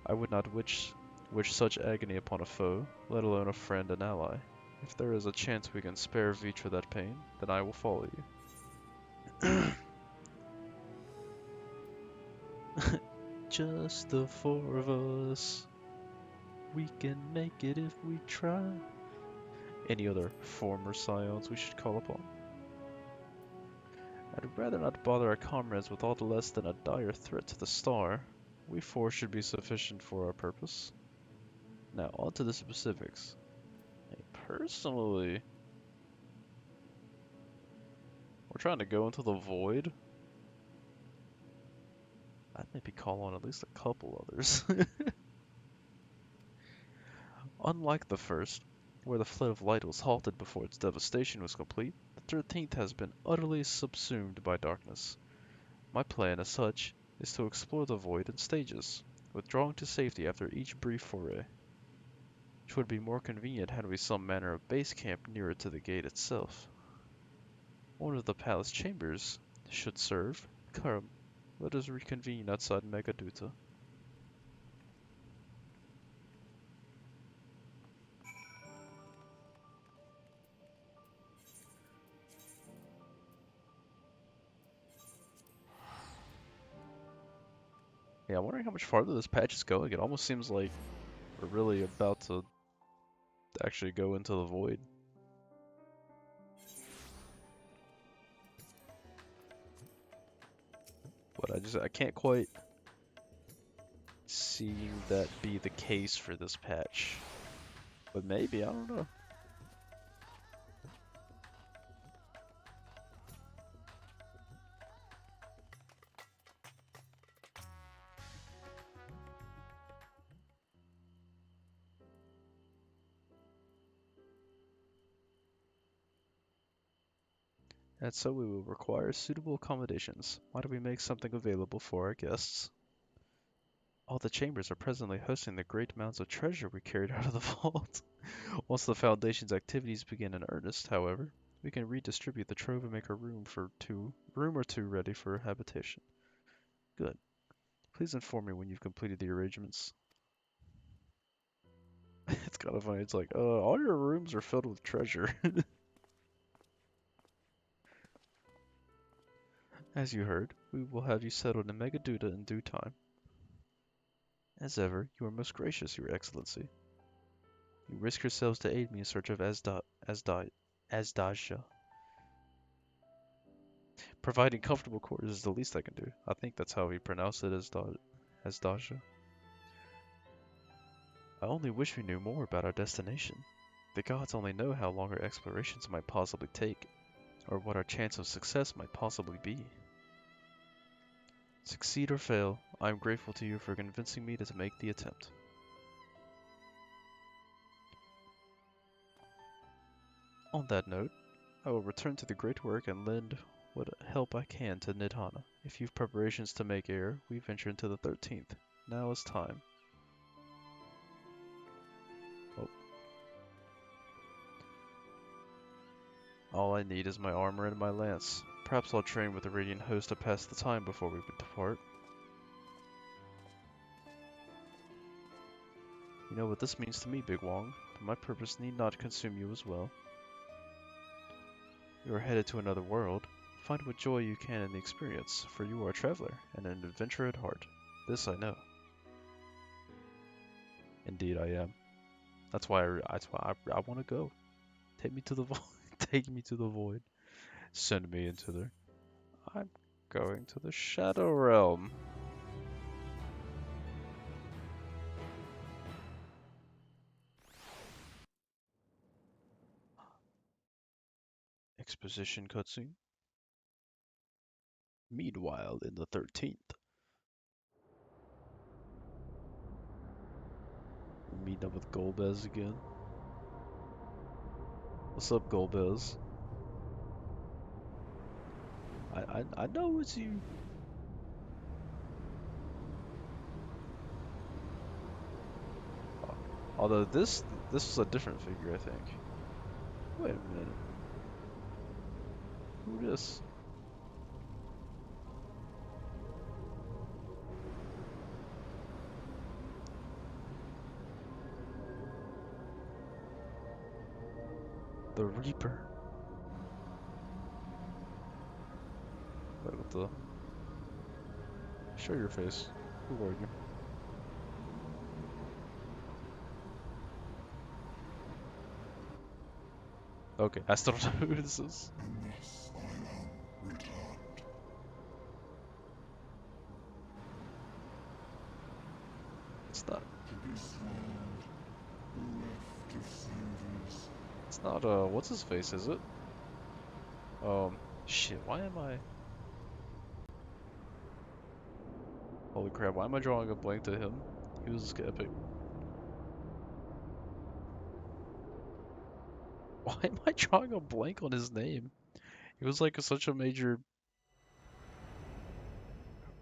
I would not wish such agony upon a foe, let alone a friend and ally. If there is a chance we can spare Vitra that pain, then I will follow you. Just the four of us. We can make it if we try. Any other former scions we should call upon? I'd rather not bother our comrades with aught less than a dire threat to the star. We four should be sufficient for our purpose. Now, on to the specifics. Personally, we're trying to go into the void. I'd maybe call on at least a couple others. Unlike the first, where the flood of light was halted before its devastation was complete, the 13th has been utterly subsumed by darkness. My plan, as such, is to explore the void in stages, withdrawing to safety after each brief foray. Which would be more convenient had we some manner of base camp nearer to the gate itself. One of the palace chambers should serve. Come, let us reconvene outside Megaduta. Yeah, I'm wondering how much farther this patch is going. It almost seems like we're really about to actually go into the void. But I can't quite see that be the case for this patch. But maybe, I don't know. And so we will require suitable accommodations. Why don't we make something available for our guests? All the chambers are presently hosting the great mounds of treasure we carried out of the vault. Once the Foundation's activities begin in earnest, however, we can redistribute the trove and make a room or two ready for habitation. Good. Please inform me when you've completed the arrangements. It's kind of funny. It's like, all your rooms are filled with treasure. As you heard, we will have you settled in Megaduta in due time. As ever, you are most gracious, Your Excellency. You risk yourselves to aid me in search of Asdaja. Providing comfortable quarters is the least I can do. I think that's how we pronounce it, Asdaja. I only wish we knew more about our destination. The gods only know how long our explorations might possibly take, or what our chance of success might possibly be. Succeed or fail, I am grateful to you for convincing me to make the attempt. On that note, I will return to the great work and lend what help I can to Nidhana. If you've preparations to make ere we venture into the 13th, now is time. Oh. All I need is my armor and my lance. Perhaps I'll train with the Radiant Host to pass the time before we depart. You know what this means to me, Big Wong, but my purpose need not consume you as well. You are headed to another world. Find what joy you can in the experience, for you are a traveler and an adventurer at heart. This I know. Indeed I am. That's why I want to go. Take me to the void. Take me to the void. Send me into there. I'm going to the Shadow Realm. Exposition cutscene. Meanwhile, in the 13th. We're meeting up with Golbez again. What's up, Golbez? I know it's you. Although this was a different figure, I think. Wait a minute. Who this? The Reaper. Wait, what the? Show your face. Who are you? Okay, I still don't know who this is. Unless I am returned. It's not. To this world, bereft of saviors. It's not. What's his face? Is it? Shit. Why am I? Holy crap! Why am I drawing a blank to him? He was epic. Why am I drawing a blank on his name? He was like such a major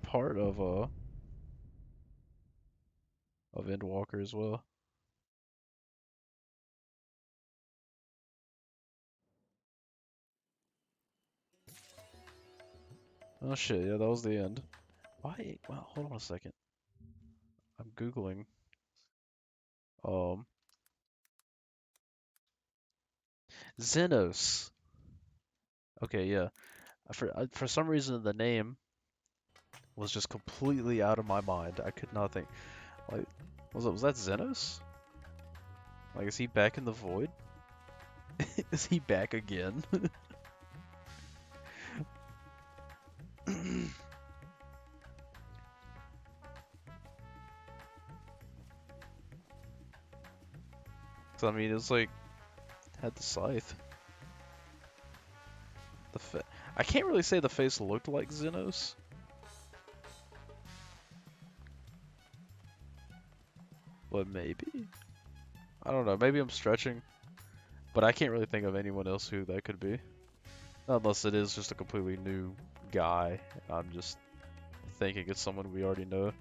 part of Endwalker as well. Oh shit, yeah, that was the end. Why? Well, hold on a second. I'm Googling. Xenos. Okay, yeah. For some reason the name was just completely out of my mind. I could not think. Like, was that Xenos? Like, is he back in the void? Is he back again? So I mean, it's like had the scythe. I can't really say the face looked like Xenos. But maybe. I don't know. Maybe I'm stretching. But I can't really think of anyone else who that could be. Unless it is just a completely new guy. I'm just thinking it's someone we already know.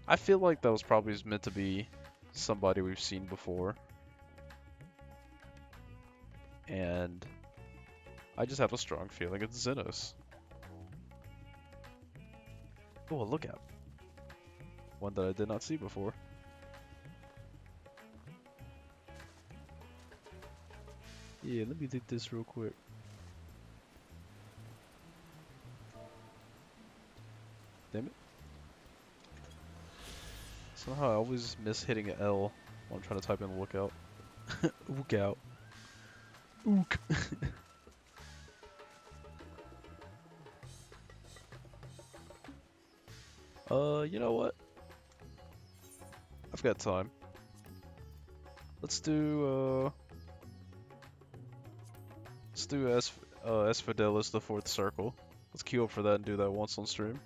I feel like that was probably meant to be somebody we've seen before. And I just have a strong feeling it's Xenos. Oh, a lookout. One that I did not see before. Yeah, let me do this real quick. Damn it. Somehow I always miss hitting L when I'm trying to type in lookout. Lookout. Ook. You know what? I've got time. Let's do S Fidelis, the fourth circle. Let's queue up for that and do that once on stream.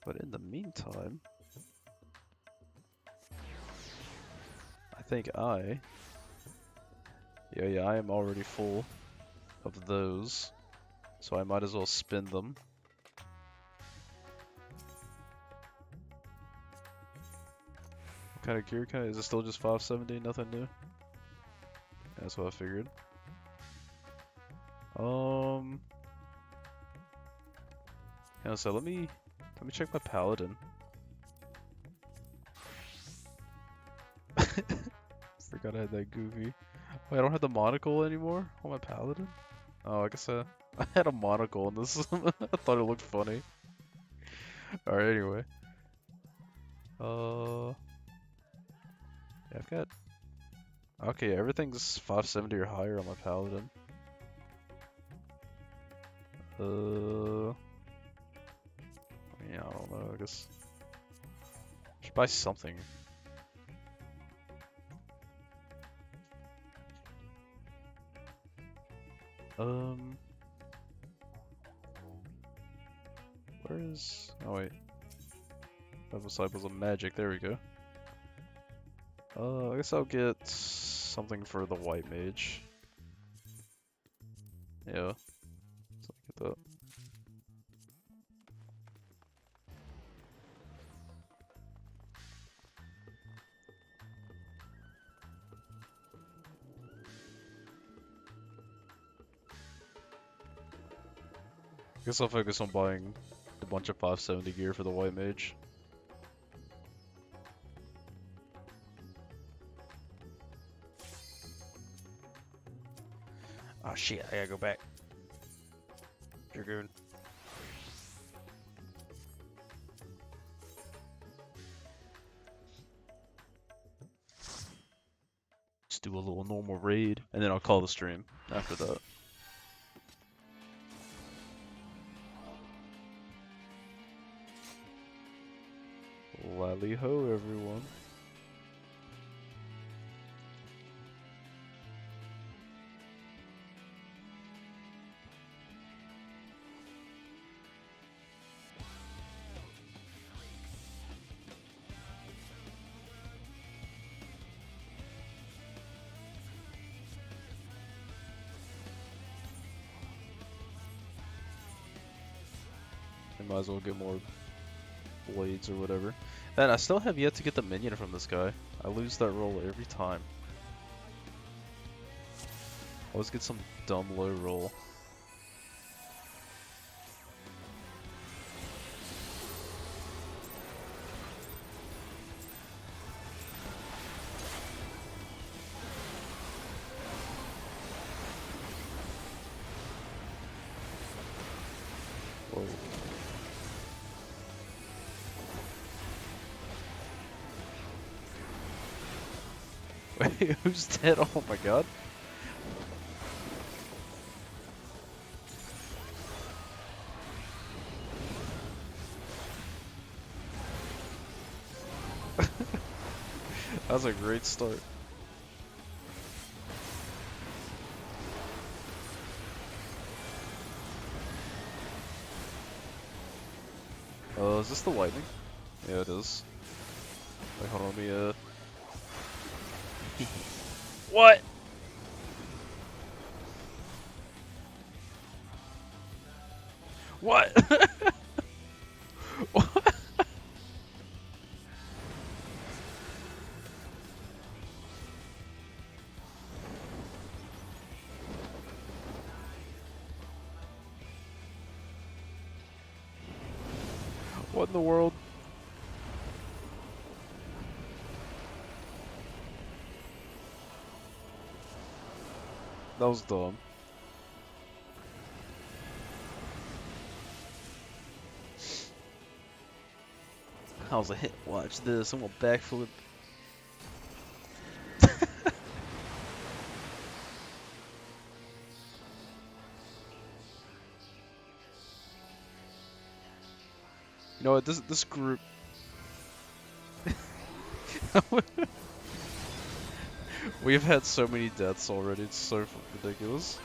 But in the meantime, I think I am already full of those, so I might as well spend them. What kind of gear is it still just 570, nothing new? That's what I figured. Yeah, so let me check my paladin. Forgot I had that goofy. Wait, I don't have the monocle anymore on my paladin? Oh, I guess I had a monocle on this. I thought it looked funny. Alright, anyway. Yeah, I've got... Okay, everything's 570 or higher on my paladin. Yeah, I don't know. guess. Should buy something. Where is... Oh wait. Disciples of Magic, there we go. I guess I'll get something for the White Mage. Yeah. So I'll get that. I guess I'll focus on buying a bunch of 570 gear for the White Mage. Oh shit, I gotta go back. Dragoon. Just do a little normal raid, and then I'll call the stream after that. Lally ho, everyone. I might as well get more blades or whatever. And I still have yet to get the minion from this guy. I lose that roll every time. Always get some dumb low roll. Whoa. Wait, who's dead? Oh my god. That was a great start. Is this the lightning? Yeah, it is. Wait, hold on, let me, What? What? What? What in the world? That was dumb. That was a hit. Watch this. I'm gonna backflip. You know what? This group. We've had so many deaths already. It's so ridiculous.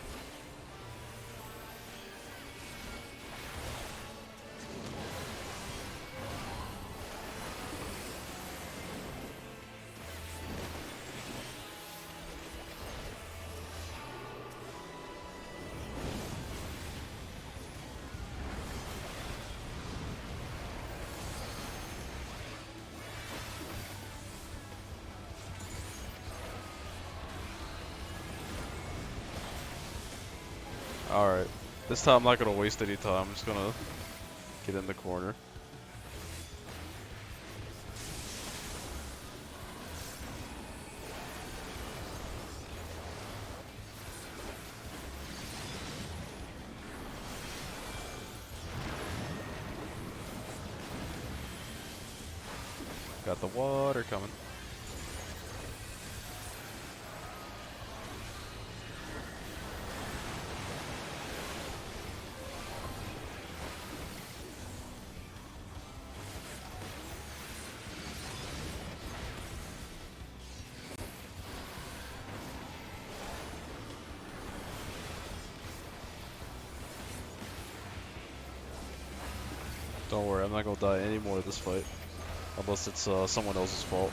Alright. This time I'm not gonna waste any time. I'm just gonna get in the corner. Got the water coming. Don't worry, I'm not gonna die anymore this fight. Unless it's someone else's fault.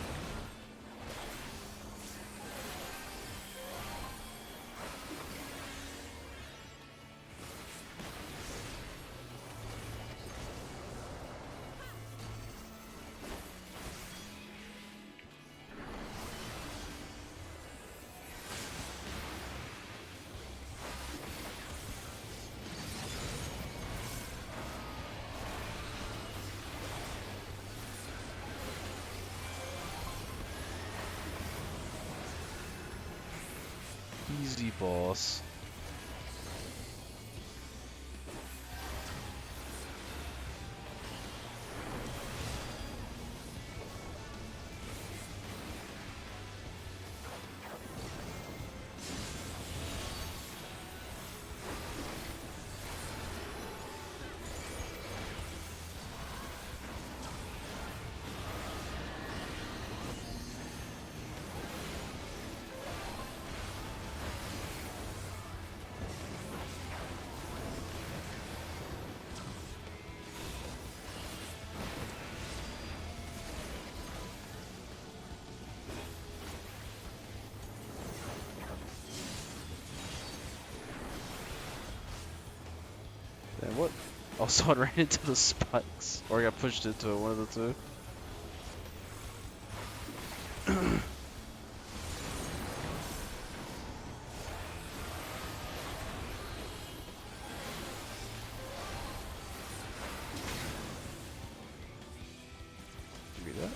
Easy, boss. And what? Oh, someone ran into the spikes. Or I got pushed into it, one of the two. Give me that.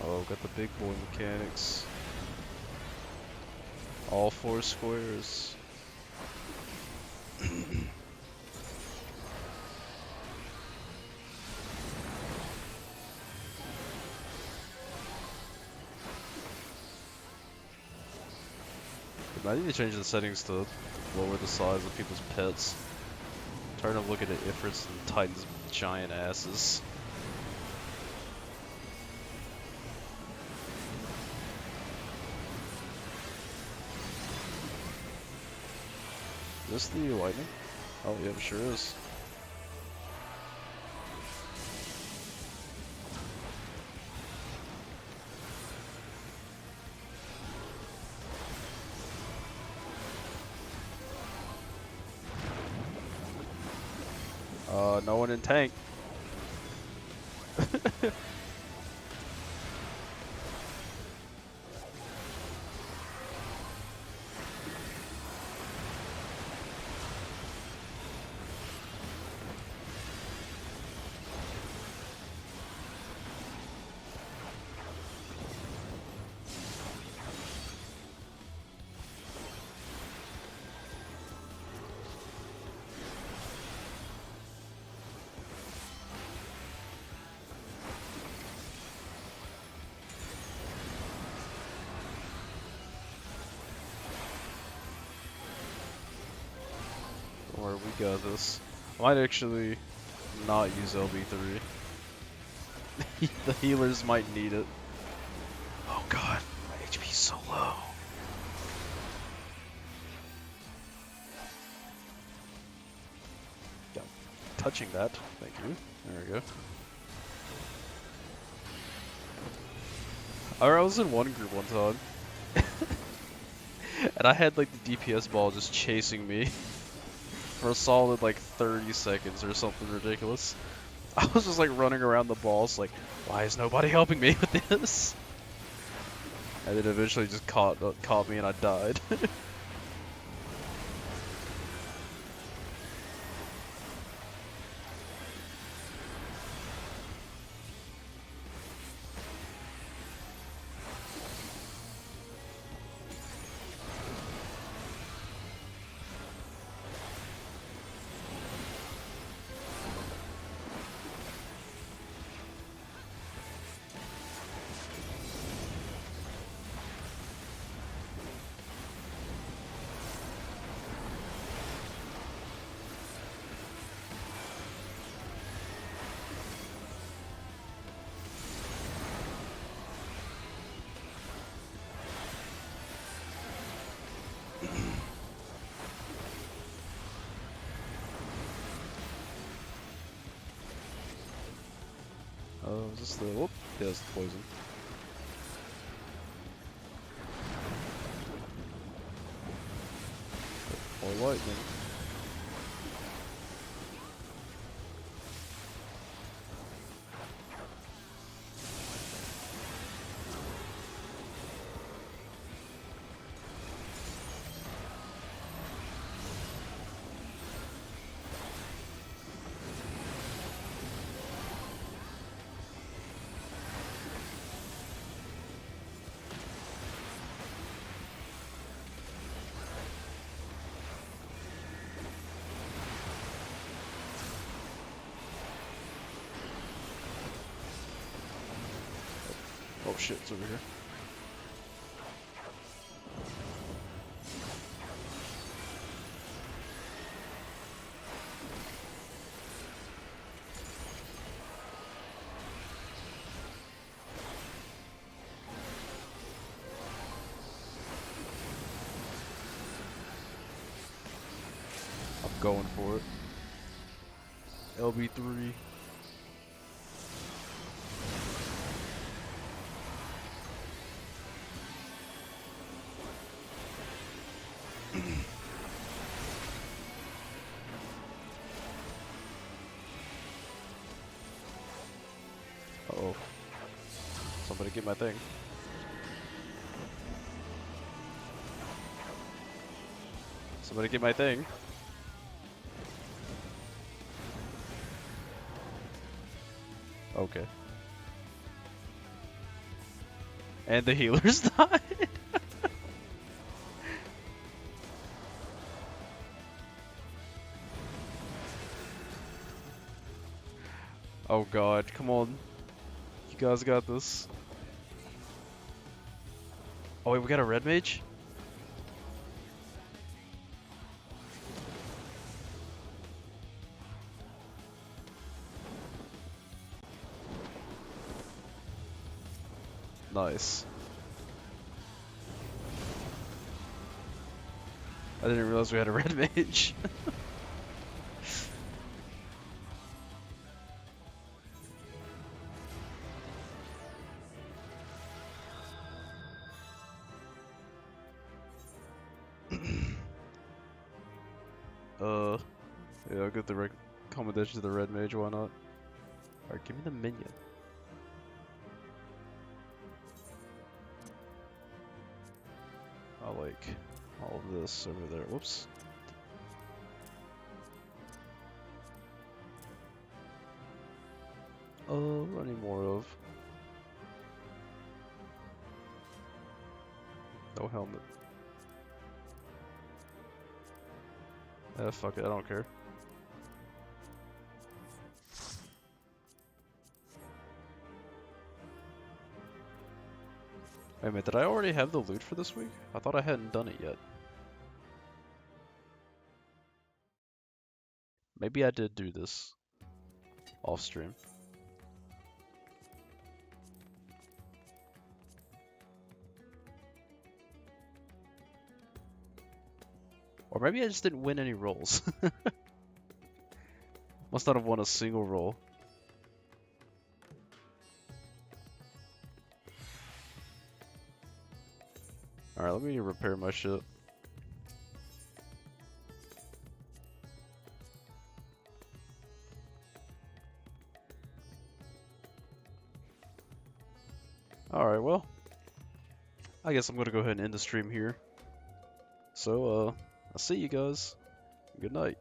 Oh, got the big boy mechanics. All four squares. I need to change the settings to lower the size of people's pets. I'm tired of looking at Ifrits and Titans' giant asses. Is this the lightning? Oh yeah, it sure is. No one in tank. Or we got this. I might actually not use LB3. The healers might need it. Oh god, my HP's so low. Yeah, touching that. Thank you. There we go. I was in one group one time. And I had like the DPS ball just chasing me for a solid like 30 seconds or something ridiculous. I was just like running around the balls like, why is nobody helping me with this? And then eventually just caught me and I died. is this the... Whoop. Yeah, it's the poison. More lightning. Oh shit, it's over here. I'm going for it. LB3. Uh-oh. Somebody get my thing. Somebody get my thing. Okay. And the healers died. Oh god, come on. You guys got this. Oh wait, we got a red mage? Nice. I didn't realize we had a red mage. Yeah, I'll get the recommendation to the red mage, why not? Alright, give me the minion. I like all of this over there. Whoops. What I need more of? No helmet. Fuck it, I don't care. Wait a minute, did I already have the loot for this week? I thought I hadn't done it yet. Maybe I did do this off stream. Or maybe I just didn't win any rolls. Must not have won a single roll. Alright, let me repair my shit. Alright, well, I guess I'm gonna go ahead and end the stream here. So, I'll see you guys. Good night.